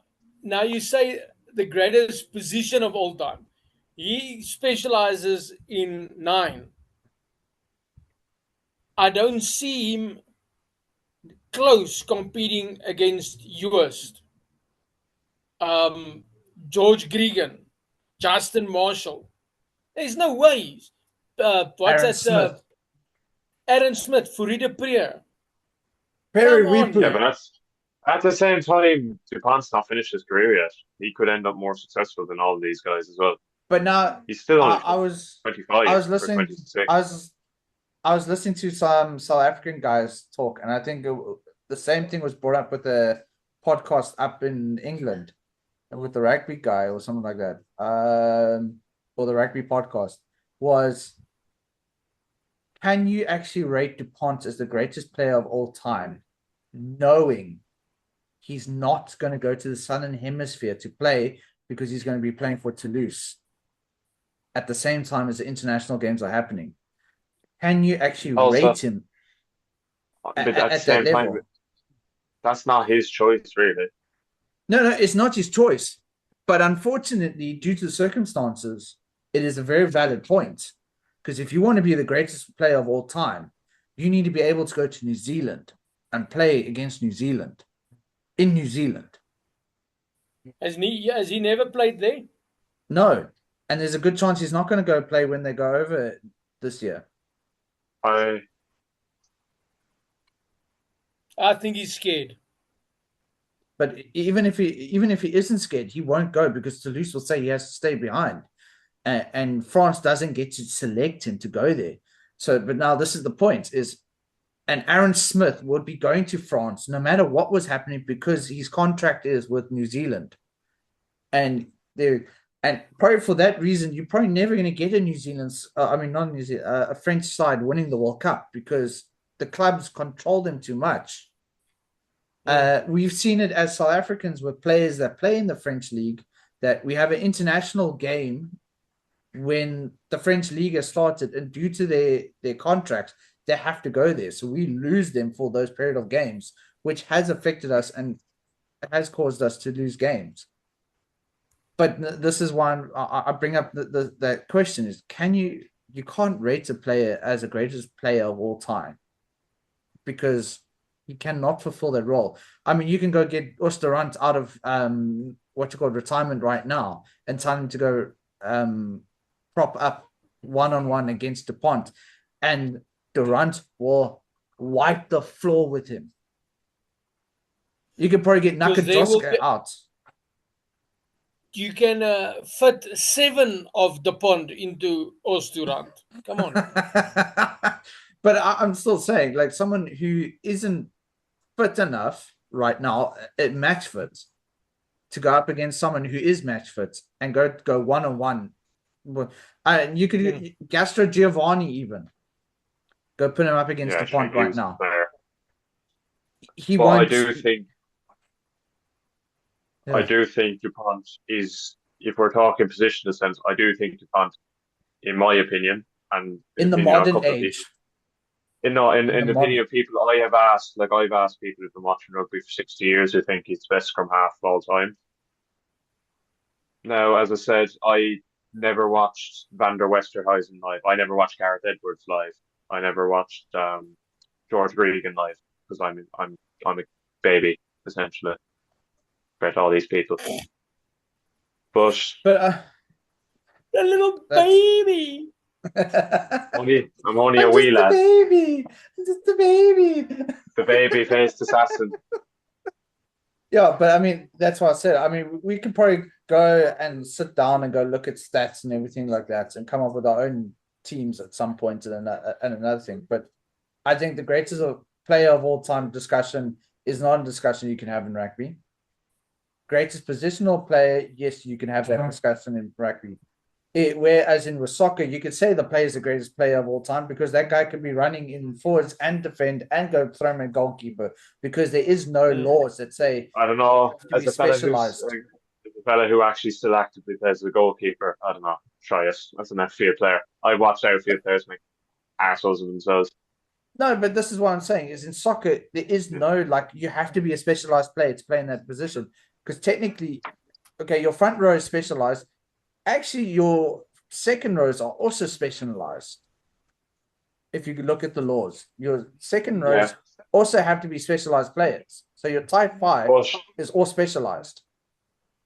you say the greatest position of all time. He specializes in 9. I don't see him close competing against Yost, George Gregan, Justin Marshall. There's no way. What's Aaron that? Smith, Aaron Smith, Furida Prier. Perry Come on. Yeah, but Weepu. that's at the same time, Dupont's not finished his career yet. He could end up more successful than all of these guys as well. But now He's still I, only I was 25 I was or listening. I 26. was I was listening to some South African guys talk, and I think the same thing was brought up with the podcast up in England with the rugby guy or something like that. Or the rugby podcast was, can you actually rate DuPont as the greatest player of all time, knowing he's not going to go to the Southern Hemisphere to play because he's going to be playing for Toulouse at the same time as the international games are happening? Can you actually Also, rate him but at the at that same time, level? that's not his choice, really. No, it's not his choice. But unfortunately, due to the circumstances, it is a very valid point. Because if you want to be the greatest player of all time, you need to be able to go to New Zealand and play against New Zealand in New Zealand. Has he never played there? No. And there's a good chance he's not going to go play when they go over this year. I I think he's scared. But even if he isn't scared, he won't go because Toulouse will say he has to stay behind, and France doesn't get to select him to go there. So, but now this is the point: and Aaron Smith would be going to France no matter what was happening because his contract is with New Zealand, and probably for that reason, you're probably never going to get a New Zealand, not New Zealand, a French side winning the World Cup because the clubs control them too much. We've seen it as South Africans with players that play in the French league, that we have an international game when the French league has started, and due to their contracts, they have to go there. So we lose them for those period of games, which has affected us and has caused us to lose games. But this is why I bring up the question is, you can't rate a player as the greatest player of all time because he cannot fulfill that role. I mean, you can go get Osterrand out of retirement right now and tell him to go prop up one-on-one against DuPont, and Durant will wipe the floor with him. You could probably get Nakajoska out. You can fit 7 of DuPont into Osterrand. Come on. But I'm still saying, like, someone who isn't fit enough right now at match fit to go up against someone who is match fit and go one-on-one. You could Gastro Giovanni even go put him up against DuPont right now. He but won't. I do think DuPont is, if we're talking positional sense, I do think DuPont, in my opinion, and in the modern age. In the opinion of people I've asked people who've been watching rugby for 60 years who think he's the best scrum half of all time. Now, as I said, I never watched Van der Westerhuizen live. I never watched Gareth Edwards live. I never watched George Gregan live because I'm a baby essentially compared to all these people. But a little baby. Well, I'm only a I'm wee just a lad. baby. I'm just a baby. The baby-faced assassin. Yeah, but I mean, that's what I said. I mean, we could probably go and sit down and go look at stats and everything like that and come up with our own teams at some point and another thing. But I think the greatest player of all time discussion is not a discussion you can have in rugby. Greatest positional player, yes, you can have that discussion in rugby. Whereas in with soccer, you could say the player is the greatest player of all time because that guy could be running in forwards and defend and go throw him a goalkeeper because there is no laws that say I don't know. to be specialized. As a fella who actually still actively plays as a goalkeeper, I don't know. Try it as an outfield player. I watched outfield players make assholes of themselves. No, but this is what I'm saying is in soccer, there is no like you have to be a specialized player to play in that position. Because technically, okay, your front row is specialized. Actually, your second rows are also specialized. If you look at the laws, your second rows also have to be specialized players. So your tight five is all specialized.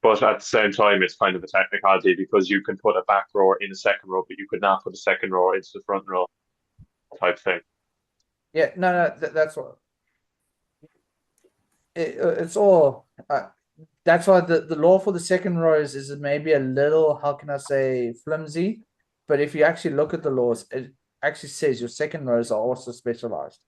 But at the same time, it's kind of a technicality because you can put a back rower in a second row, but you could not put a second rower into the front row type thing. Yeah, no, that's what it's all. That's why the law for the second rows is maybe a little, how can I say, flimsy. But if you actually look at the laws, it actually says your second rows are also specialized.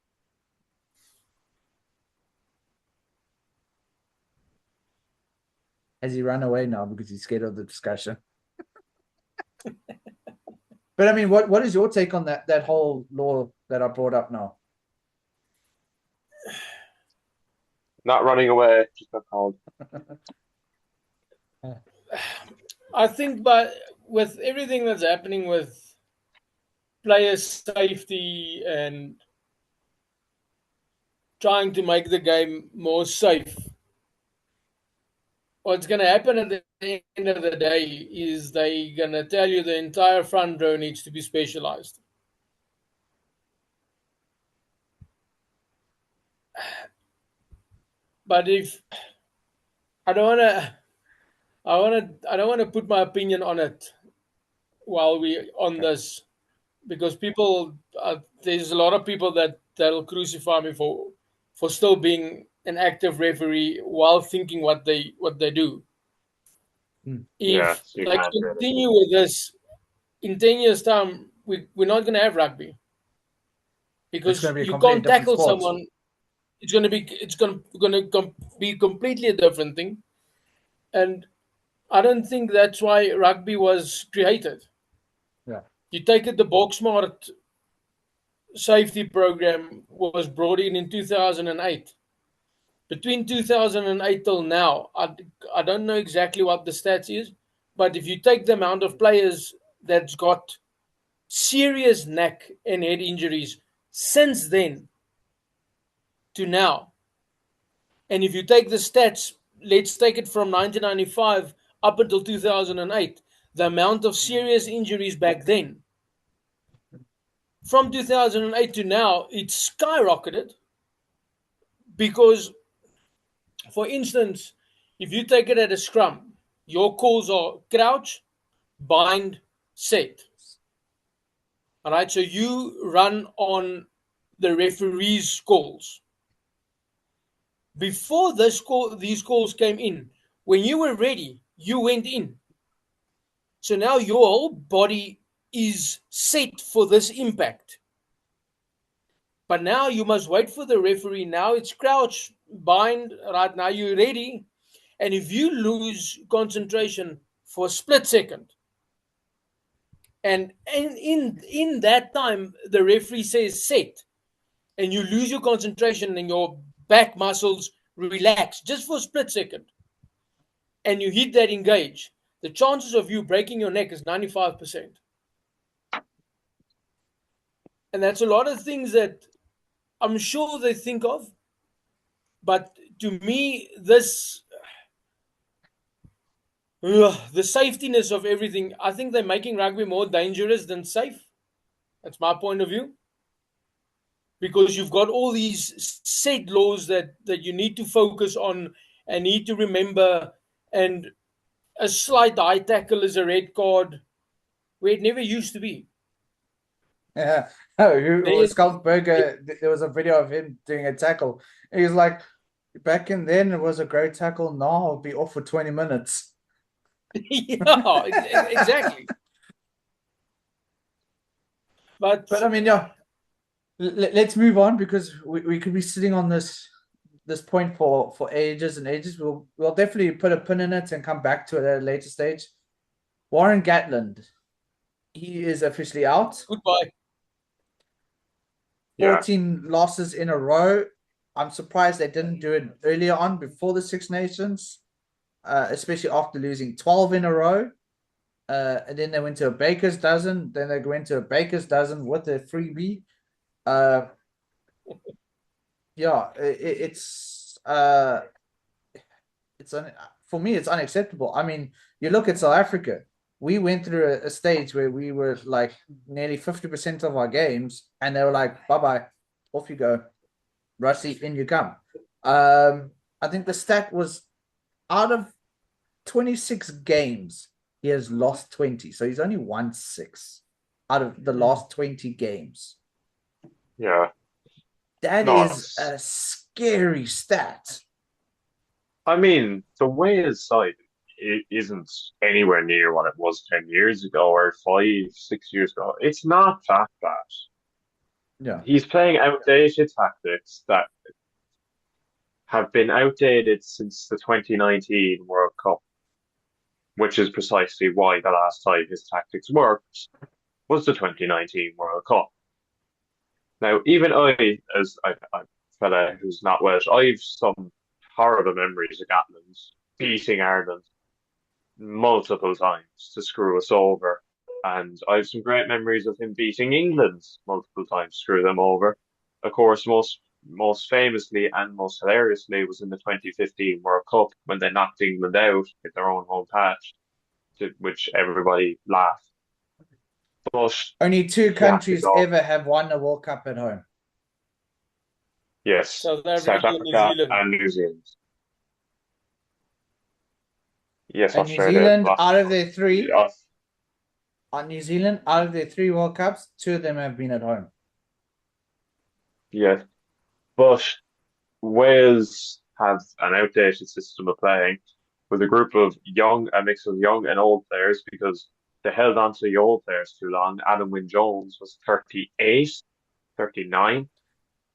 Has he run away now because he's scared of the discussion? But I mean, what is your take on that whole law that I brought up now? Not running away, just got called. I think, but with everything that's happening with player safety and trying to make the game more safe, what's going to happen at the end of the day is they're going to tell you the entire front row needs to be specialized. But if I don't want to put my opinion on it while we on this, because there's a lot of people that'll crucify me for still being an active referee while thinking what they do. If they continue with this, in 10 years' time, we're not going to have rugby because you can't tackle someone. It's going to be completely a different thing, and I don't think that's why rugby was created. Yeah, you take it. The Boxmart safety program was brought in 2008. Between 2008 till now, I don't know exactly what the stats is, but if you take the amount of players that's got serious neck and head injuries since then to now, and if you take the stats, let's take it from 1995 up until 2008, the amount of serious injuries back then, from 2008 to now, it's skyrocketed because, for instance, if you take it at a scrum, your calls are crouch, bind, set. All right, so you run on the referee's calls. Before these calls came in, when you were ready, you went in. So now your whole body is set for this impact. But now you must wait for the referee. Now it's crouch, bind, right now you're ready. And if you lose concentration for a split second, and in that time, the referee says set, and you lose your concentration and your back muscles relax just for a split second, and you hit that engage, the chances of you breaking your neck is 95%. And that's a lot of things that I'm sure they think of. But to me, the safetiness of everything, I think they're making rugby more dangerous than safe. That's my point of view. Because you've got all these set laws that you need to focus on and need to remember. And a slight high tackle is a red card, where it never used to be. Yeah. Oh, who They, Skulkberger, there was a video of him doing a tackle. He was like, back in then it was a great tackle. Now I'll be off for 20 minutes. yeah, exactly. But But I mean, yeah, let's move on because we could be sitting on this point for ages and ages. We'll definitely put a pin in it and come back to it at a later stage. Warren Gatland, he is officially out. goodbye. Yeah. 14 losses in a row. I'm surprised they didn't do it earlier on before the Six Nations, especially after losing 12 in a row. And then they went to a baker's dozen. Then they went to a baker's dozen with a freebie. Uh, yeah, it's for me it's unacceptable. I mean, you look at South Africa. We went through a stage where we were like nearly 50% of our games, and they were like, "Bye bye, off you go, Rusty, in you come." I think the stat was out of 26 games, he has lost 20, so he's only won 6 out of the last 20 games. Yeah. That No, is a scary stat. I mean, the Wales side it isn't anywhere near what it was 10 years ago or 5, 6 years ago. It's not that bad. Yeah. He's playing outdated tactics that have been outdated since the 2019 World Cup, which is precisely why the last time his tactics worked was the 2019 World Cup. Now, even I, as a fella who's not Welsh, I've some horrible memories of Gatland beating Ireland multiple times to screw us over. And I have some great memories of him beating England multiple times to screw them over. Of course, most famously and most hilariously was in the 2015 World Cup when they knocked England out at their own home patch, to which everybody laughed. But Only 2 you have to countries go, ever have won a World Cup at home. yes, South Africa South and New Africa Zealand. and New Zealand. Yes, And New Australia. Zealand, out of their 3, Yeah, on New Zealand, out of their 3 World Cups, 2 of them have been at home. yeah. But Wales have an outdated system of playing with a mix of young and old players because they held on to the old players too long. Adam Wynne-Jones was 38, 39.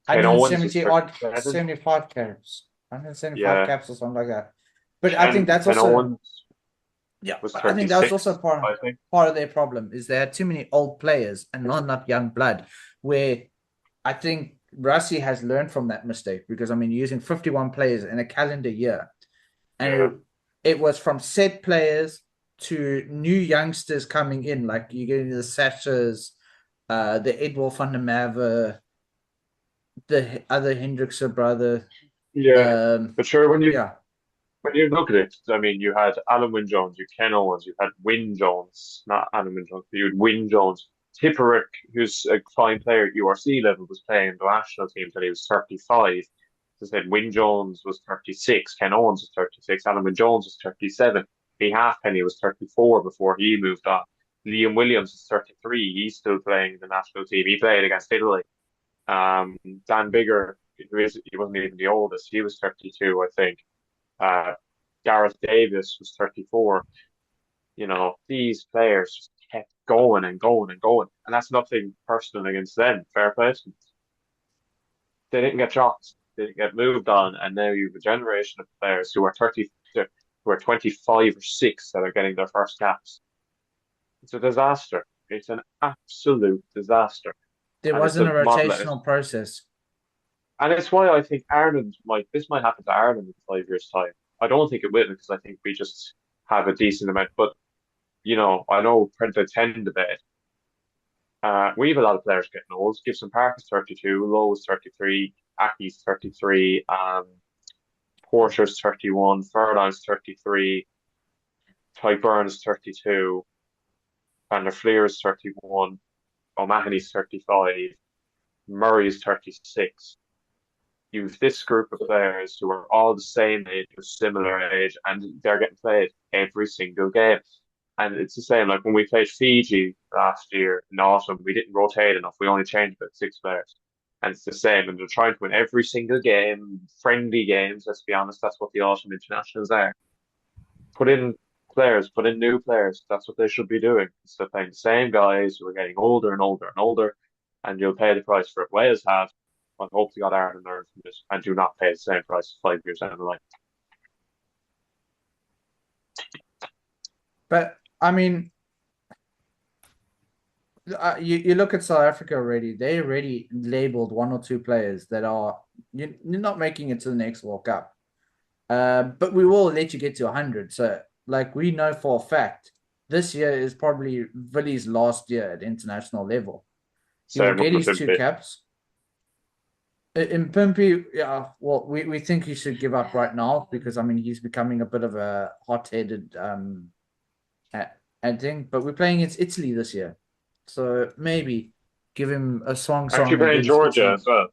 Ken Owens was 170 odd, 37. 75 caps. 175 Yeah. caps or something like that. But I think that's Ken also, Owens yeah, was but I think that's also 36, I think. part of their problem is they had too many old players and not enough young blood. Where I think Rassie has learned from that mistake because I mean using 51 players in a calendar year, and Yeah. it was from set players to new youngsters coming in, like you get the Sashas, the Edward van der Merwe, the other Hendrickse brother. Yeah. But sure, Yeah, when you look at it, I mean, you had Alan Wynne Jones, you Ken Owens, you had Wynne Jones, not Alan Wynne Jones, but you had Wynne Jones. Tipperick, who's a fine player at URC level, was playing in the national team till he was 35. As I said, Wynne Jones was 36, Ken Owens was 36, Alan Wynne Jones was 37, Lee Halfpenny was 34 before he moved on. Liam Williams is 33, he's still playing in the national team. He played against Italy. Dan Bigger, he wasn't even the oldest, he was 32, I think. Uh, Gareth Davis was 34. You know, these players just kept going and going and going. And that's nothing personal against them. Fair play to them. They didn't get dropped. They didn't get moved on. And now you have a generation of players who are 30, who are 25 or 6 that are getting their first caps. It's a disaster. It's an absolute disaster. there And it's wasn't a a model. rotational process. And it's why I think this might happen to Ireland in 5 years' time. I don't think it will because I think we just have a decent amount. But, you know, I know Prenta 10 debate. We have a lot of players getting old. Gibson Park is 32, Lowe is 33, Aki's 33, Porter's 31, Furlong's 33, Ty Burns 32, Van der Fleer is 31, O'Mahony's 35, Murray's 36. You've this group of players who are all the same age or similar age, and they're getting played every single game. And it's the same, like when we played Fiji last year in autumn, we didn't rotate enough. We only changed about 6 players. And it's the same, and they're trying to win every single game, friendly games, let's be honest, that's what the autumn internationals are. Put in players, put in new players. That's what they should be doing. Instead of playing the same guys who are getting older and older and older, and you'll pay the price for it. Wales have. I hope they got Ireland learn from this and do not pay the same price 5 years down the line. But I mean, you look at South Africa already. They already labeled 1 or 2 players that are you're not making it to the next World Cup. But we will let you get to 100. So, like, we know for a fact this year is probably Villy's last year at international level. He will get his 2 caps. In Pimpy, yeah, well, we think he should give up right now because I mean he's becoming a bit of a hot-headed thing. But we're playing against Italy this year, so maybe give him a song. Aren't you playing Georgia Italy. as well?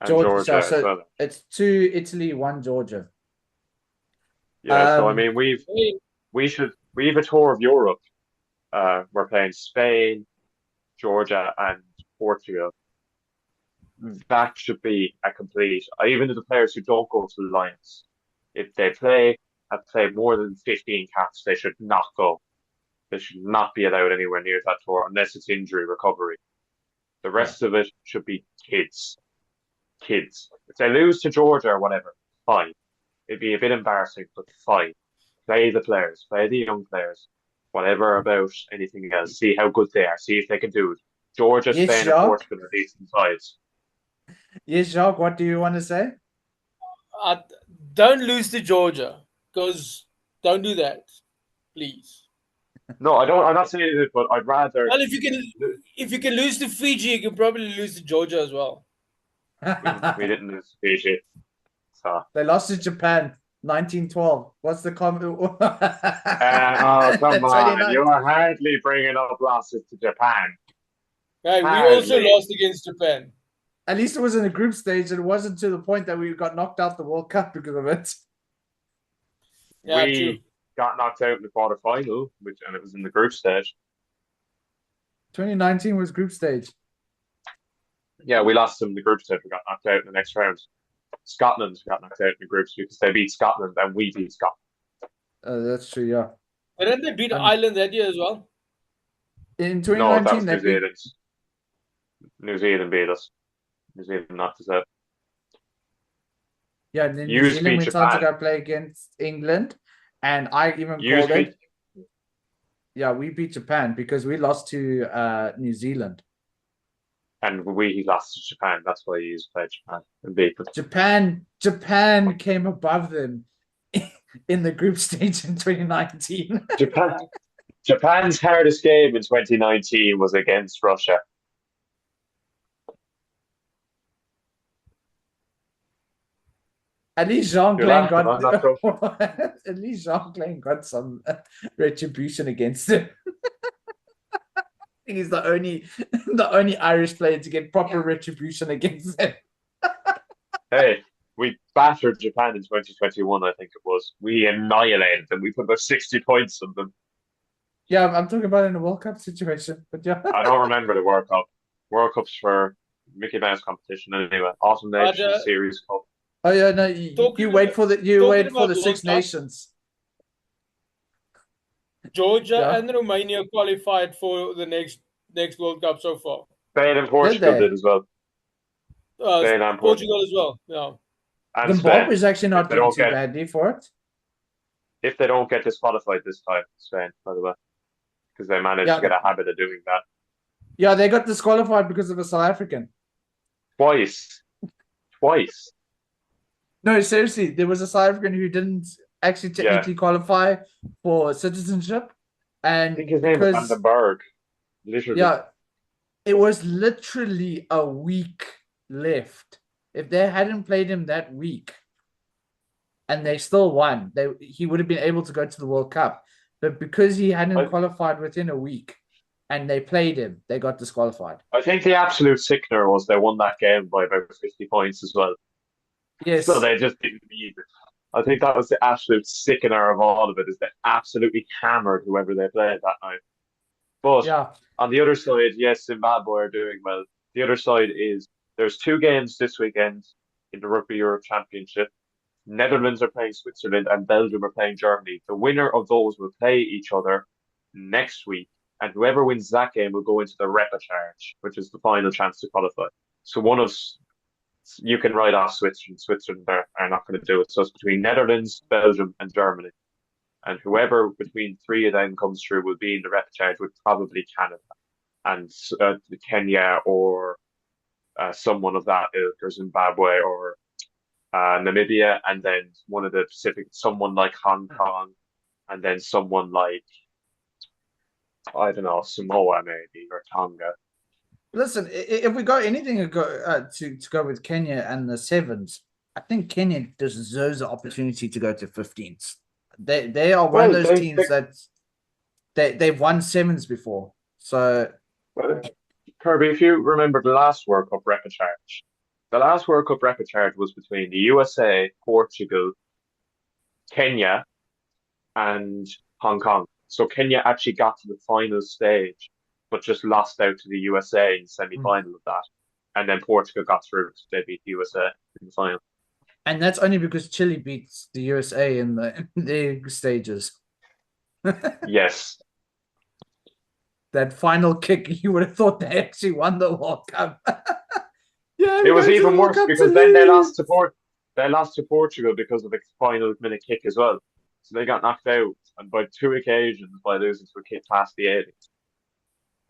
And Georgia as well. So it's 2 Italy, 1 Georgia. Yeah, so I mean we have a tour of Europe. We're playing Spain, Georgia, and Portugal. That should be a complete. Even the players who don't go to the Lions, if they have played more than 15 caps, they should not go. They should not be allowed anywhere near that tour unless it's injury recovery. The rest of it should be kids. Kids. If they lose to Georgia or whatever, fine. It'd be a bit embarrassing, but fine. Play the players, play the young players. Whatever about anything else. See how good they are. See if they can do it. Georgia, Yes, Spain, Jacques. and Portugal are decent sides. Yes, Jacques, what do you want to say? Don't lose to Georgia, because don't do that, please. No, I don't. I'm not saying it, but I'd rather. Well, if you can lose to Fiji, you can probably lose to Georgia as well. We didn't lose to Fiji, so They lost to Japan, 1912. What's the comment? oh come on! You are hardly bringing up losses to Japan. Hey, we also lost against Japan. At least it was in a group stage, and it wasn't to the point that we got knocked out the World Cup because of it. Yeah, we true. got knocked out in the quarterfinal, and it was in the group stage. 2019 was group stage. Yeah, we lost them in the group stage. We got knocked out in the next round. Scotland got knocked out in the groups because they beat Scotland and we beat Scotland. That's true, yeah. Didn't they beat Ireland that year as well? In 2019, no, that was New Zealand. New Zealand beat us. New Zealand knocked us out. Yeah, and then New Zealand went on to go play against England, and I even called it. Yeah, we beat Japan because we lost to New Zealand. And we lost to Japan. That's why you played Japan and beat them. Japan came above them in the group stage in 2019. Japan's hardest game in 2019 was against Russia. At least Jean-Claude got at least Jean-Claude got some retribution against him. He's the only Irish player to get proper retribution against him. Hey, we battered Japan in 2021, I think it was. We annihilated them. We put about 60 points on them. Yeah, I'm talking about in a World Cup situation, but yeah. I don't remember the World Cup. World Cup's for Mickey Mouse competition anyway. Autumn Nations Series Cup. Oh yeah, no, you wait for the Six Nations. Georgia and Romania qualified for the next World Cup so far. Spain and Portugal did as well. Spain and Portugal as well. Yeah. And Zimbabwe is actually not doing too badly for it. If they don't get disqualified this time, Spain, by the way, because they managed to get a habit of doing that. Yeah, they got disqualified because of a South African. Twice. No, seriously, there was a South African who didn't actually technically qualify for citizenship, and I think his name was Vandenberg. Literally. Yeah, it was literally a week left. If they hadn't played him that week, and they still won, he would have been able to go to the World Cup. But because he hadn't qualified within a week, and they played him, they got disqualified. I think the absolute sickener was they won that game by about 50 points as well. Yes. So they just didn't need it. I think that was the absolute sickener of all of it, is they absolutely hammered whoever they played that night. But Yeah. on the other side, yes, Zimbabwe are doing well. The other side is there's two games this weekend in the Rugby Europe Championship. Netherlands are playing Switzerland and Belgium are playing Germany. The winner of those will play each other next week, and whoever wins that game will go into the repechage, which is the final chance to qualify. So one of you can write off Switzerland. Switzerland are not going to do it. So it's between Netherlands, Belgium, and Germany. And whoever between three of them comes through will be in the repechage with probably Canada and Kenya or someone of that ilk, or Zimbabwe or Namibia, and then one of the Pacific, someone like Hong Kong, and then someone like, I don't know, Samoa maybe, or Tonga. Listen, if we got anything to go with Kenya and the sevens, I think Kenya deserves the opportunity to go to 15s. They are one of those teams that they've won sevens before. So, Kirby, if you remember the last World Cup repechage, the last World Cup repechage was between the USA, Portugal, Kenya, and Hong Kong. So Kenya actually got to the final stage, but just lost out to the USA in the semi-final of that. And then Portugal got through. They beat the USA in the final. And that's only because Chile beats the USA in the stages. Yes. That final kick, you would have thought they actually won the World Cup. Yeah, it was even worse because then they lost to Portugal because of the final minute kick as well. So they got knocked out, and by two occasions by losing to a kick past the 80s.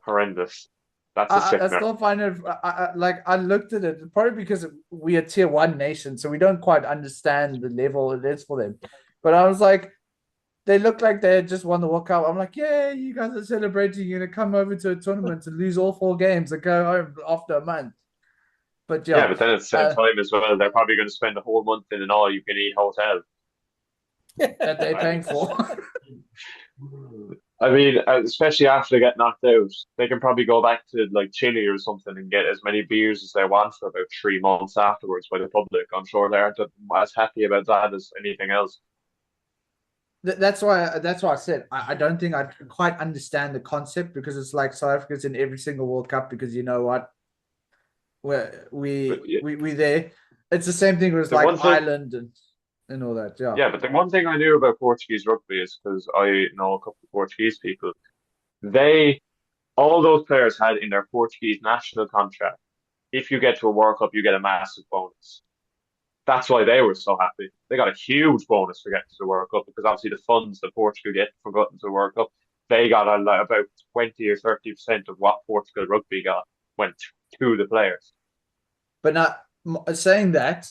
Horrendous. That's a sickener. I still find it I looked at it probably because we are tier 1 nation, so we don't quite understand the level it is for them. But I was like, they look like they had just won the World Cup. I'm like, yeah, you guys are celebrating. You're gonna come over to a tournament and lose all 4 games and go home after a month. But yeah, but then at the same time as well, they're probably going to spend a whole month in an all-you-can-eat hotel that they're paying for. I mean, especially after they get knocked out, they can probably go back to like Chile or something and get as many beers as they want for about 3 months afterwards by the public. I'm sure they aren't as happy about that as anything else. That's why I said I don't think I quite understand the concept, because it's like South Africa's in every single World Cup, because you know what, we there. It's the same thing with like Ireland and all that. Yeah. Yeah, but the one thing I knew about Portuguese rugby is because I know a couple of Portuguese people. All those players had in their Portuguese national contract, if you get to a World Cup, you get a massive bonus. That's why they were so happy. They got a huge bonus for getting to the World Cup, because obviously the funds that Portugal get for getting to the World Cup, they got about 20 or 30% of what Portugal rugby got went to the players. But now, saying that,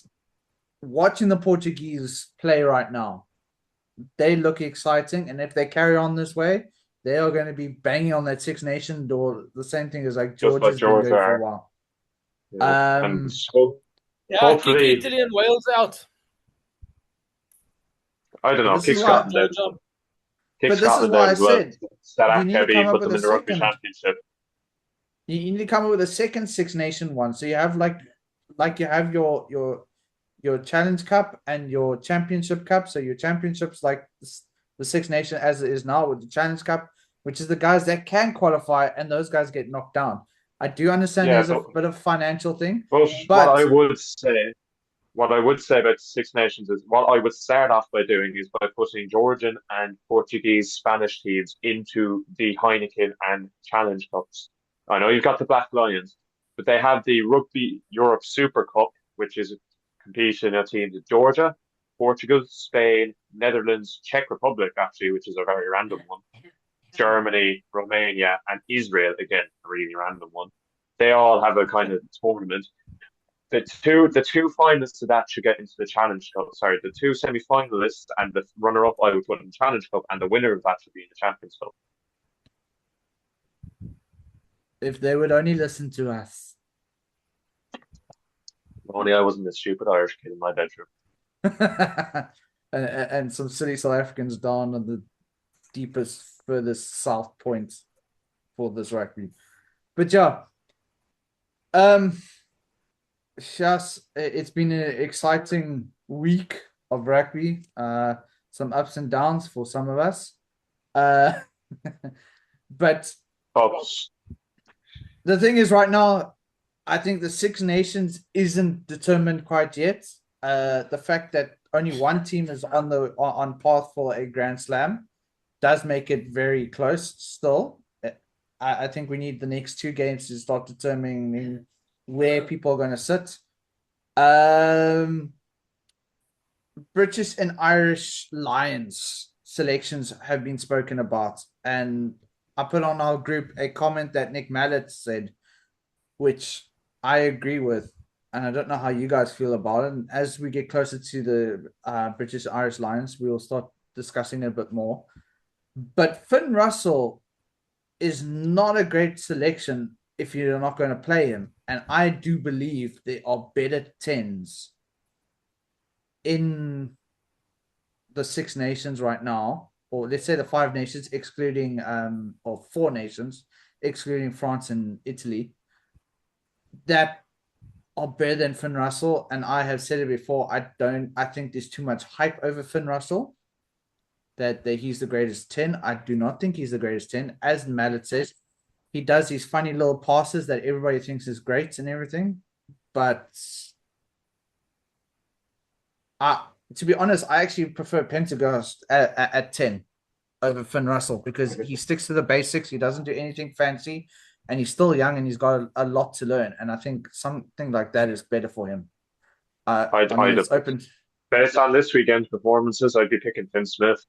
watching the Portuguese play right now, they look exciting, and if they carry on this way, they are going to be banging on that Six Nation door. The same thing as like Georgia's been doing for a while. Yeah. And so hopefully, kick Italy and Wales out. I don't know. Kick Scotland out. But this is why I said you need to come up with a second championship. You need to come up with a second Six Nation one. So you have like you have your Challenge Cup and your Championship Cup. So your championship's like the Six Nation as it is now, with the Challenge Cup, which is the guys that can qualify, and those guys get knocked down. I do understand there's a bit of financial thing. But what I would say about Six Nations is, what I would start off by doing is by putting Georgian and Portuguese, Spanish teams into the Heineken and Challenge Cups. I know you've got the Black Lions, but they have the Rugby Europe Super Cup, which is competing in teams of Georgia, Portugal, Spain, Netherlands, Czech Republic, actually, which is a very random one, Germany, Romania, and Israel, again, a really random one. They all have a kind of tournament. The two finalists to that should get into the Challenge Cup. Sorry, the two semi-finalists and the runner-up I would put in the Challenge Cup, and the winner of that should be in the Champions Cup. If they would only listen to us. If only I wasn't a stupid Irish kid in my bedroom. and some silly South Africans down on the deepest, furthest south point for this rugby. But yeah, Shas, it's been an exciting week of rugby. Some ups and downs for some of us. Uh, but Ups. the thing is, right now, I think the Six Nations isn't determined quite yet. The fact that only one team is on path for a Grand Slam does make it very close still. I think we need the next two games to start determining where people are going to sit. British and Irish Lions selections have been spoken about, and I put on our group a comment that Nick Mallet said, which I agree with, and I don't know how you guys feel about it. And as we get closer to the British Irish Lions, we will start discussing it a bit more. But Finn Russell is not a great selection if you're not going to play him, and I do believe there are better tens in the Six Nations right now, or let's say the Five Nations, excluding or Four Nations, excluding France and Italy, that are better than Finn Russell. And I have said it before, I think there's too much hype over Finn Russell. That he's the greatest 10. I do not think he's the greatest 10. As Mallet says, he does these funny little passes that everybody thinks is great and everything. But to be honest, I actually prefer Pendergast at 10 over Finn Russell because he sticks to the basics. He doesn't do anything fancy, and he's still young and he's got a lot to learn. And I think something like that is better for him. I mean, it's open. Based on this weekend's performances, I'd be picking Finn Smith.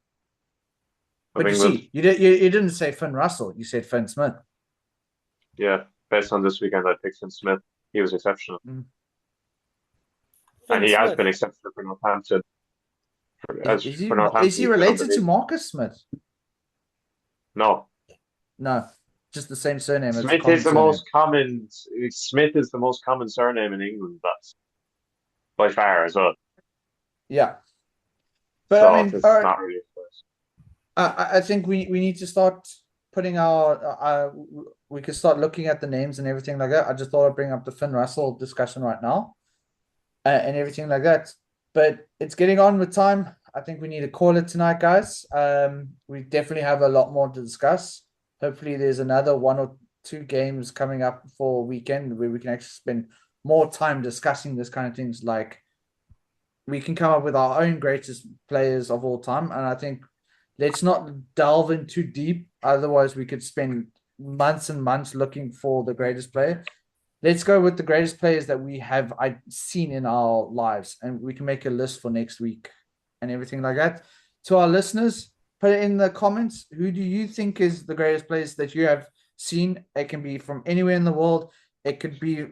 But you see, you didn't say Finn Russell. You said Finn Smith. Yeah, based on this weekend, I'd pick Finn Smith. He was exceptional. And he has been exceptional for Northampton. Is he related to Marcus Smith? No. No, just the same surname. Smith is the most common. Smith is the most common surname in England. That's by far as well. Yeah, but so I mean, it's not really. I think we need to start putting our. We could start looking at the names and everything like that. I just thought I'd bring up the Finn Russell discussion right now, and everything like that. But it's getting on with time. I think we need to call it tonight, guys. We definitely have a lot more to discuss. Hopefully, there's another 1 or 2 games coming up for a weekend where we can actually spend more time discussing this kind of things. Like, we can come up with our own greatest players of all time. And I think let's not delve in too deep. Otherwise, we could spend months and months looking for the greatest player. Let's go with the greatest players that we have seen in our lives. And we can make a list for next week and everything like that. To our listeners, put it in the comments. Who do you think is the greatest players that you have seen? It can be from anywhere in the world. It could be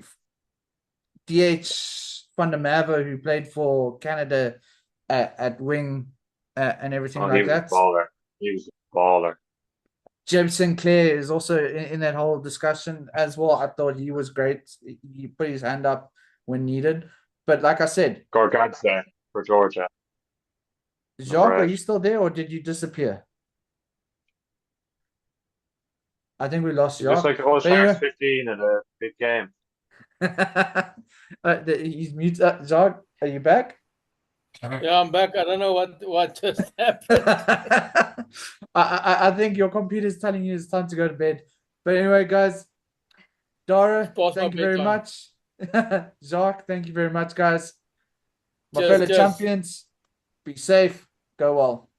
DH Van der Merwe, who played for Canada at wing and everything like that. He was a baller. Jeb Sinclair is also in that whole discussion as well. I thought he was great. He put his hand up when needed. But like I said, Gorgadze for Georgia. Jacques, are you still there or did you disappear? I think we lost Jacques. Just like the whole Sharks 15 in a big game. He's muted. Jacques, are you back? Yeah, I'm back. I don't know what just happened. I think your computer's telling you it's time to go to bed. But anyway, guys, Dara, thank you very much. Jacques, thank you very much, guys. My fellow champions, be safe. Go well.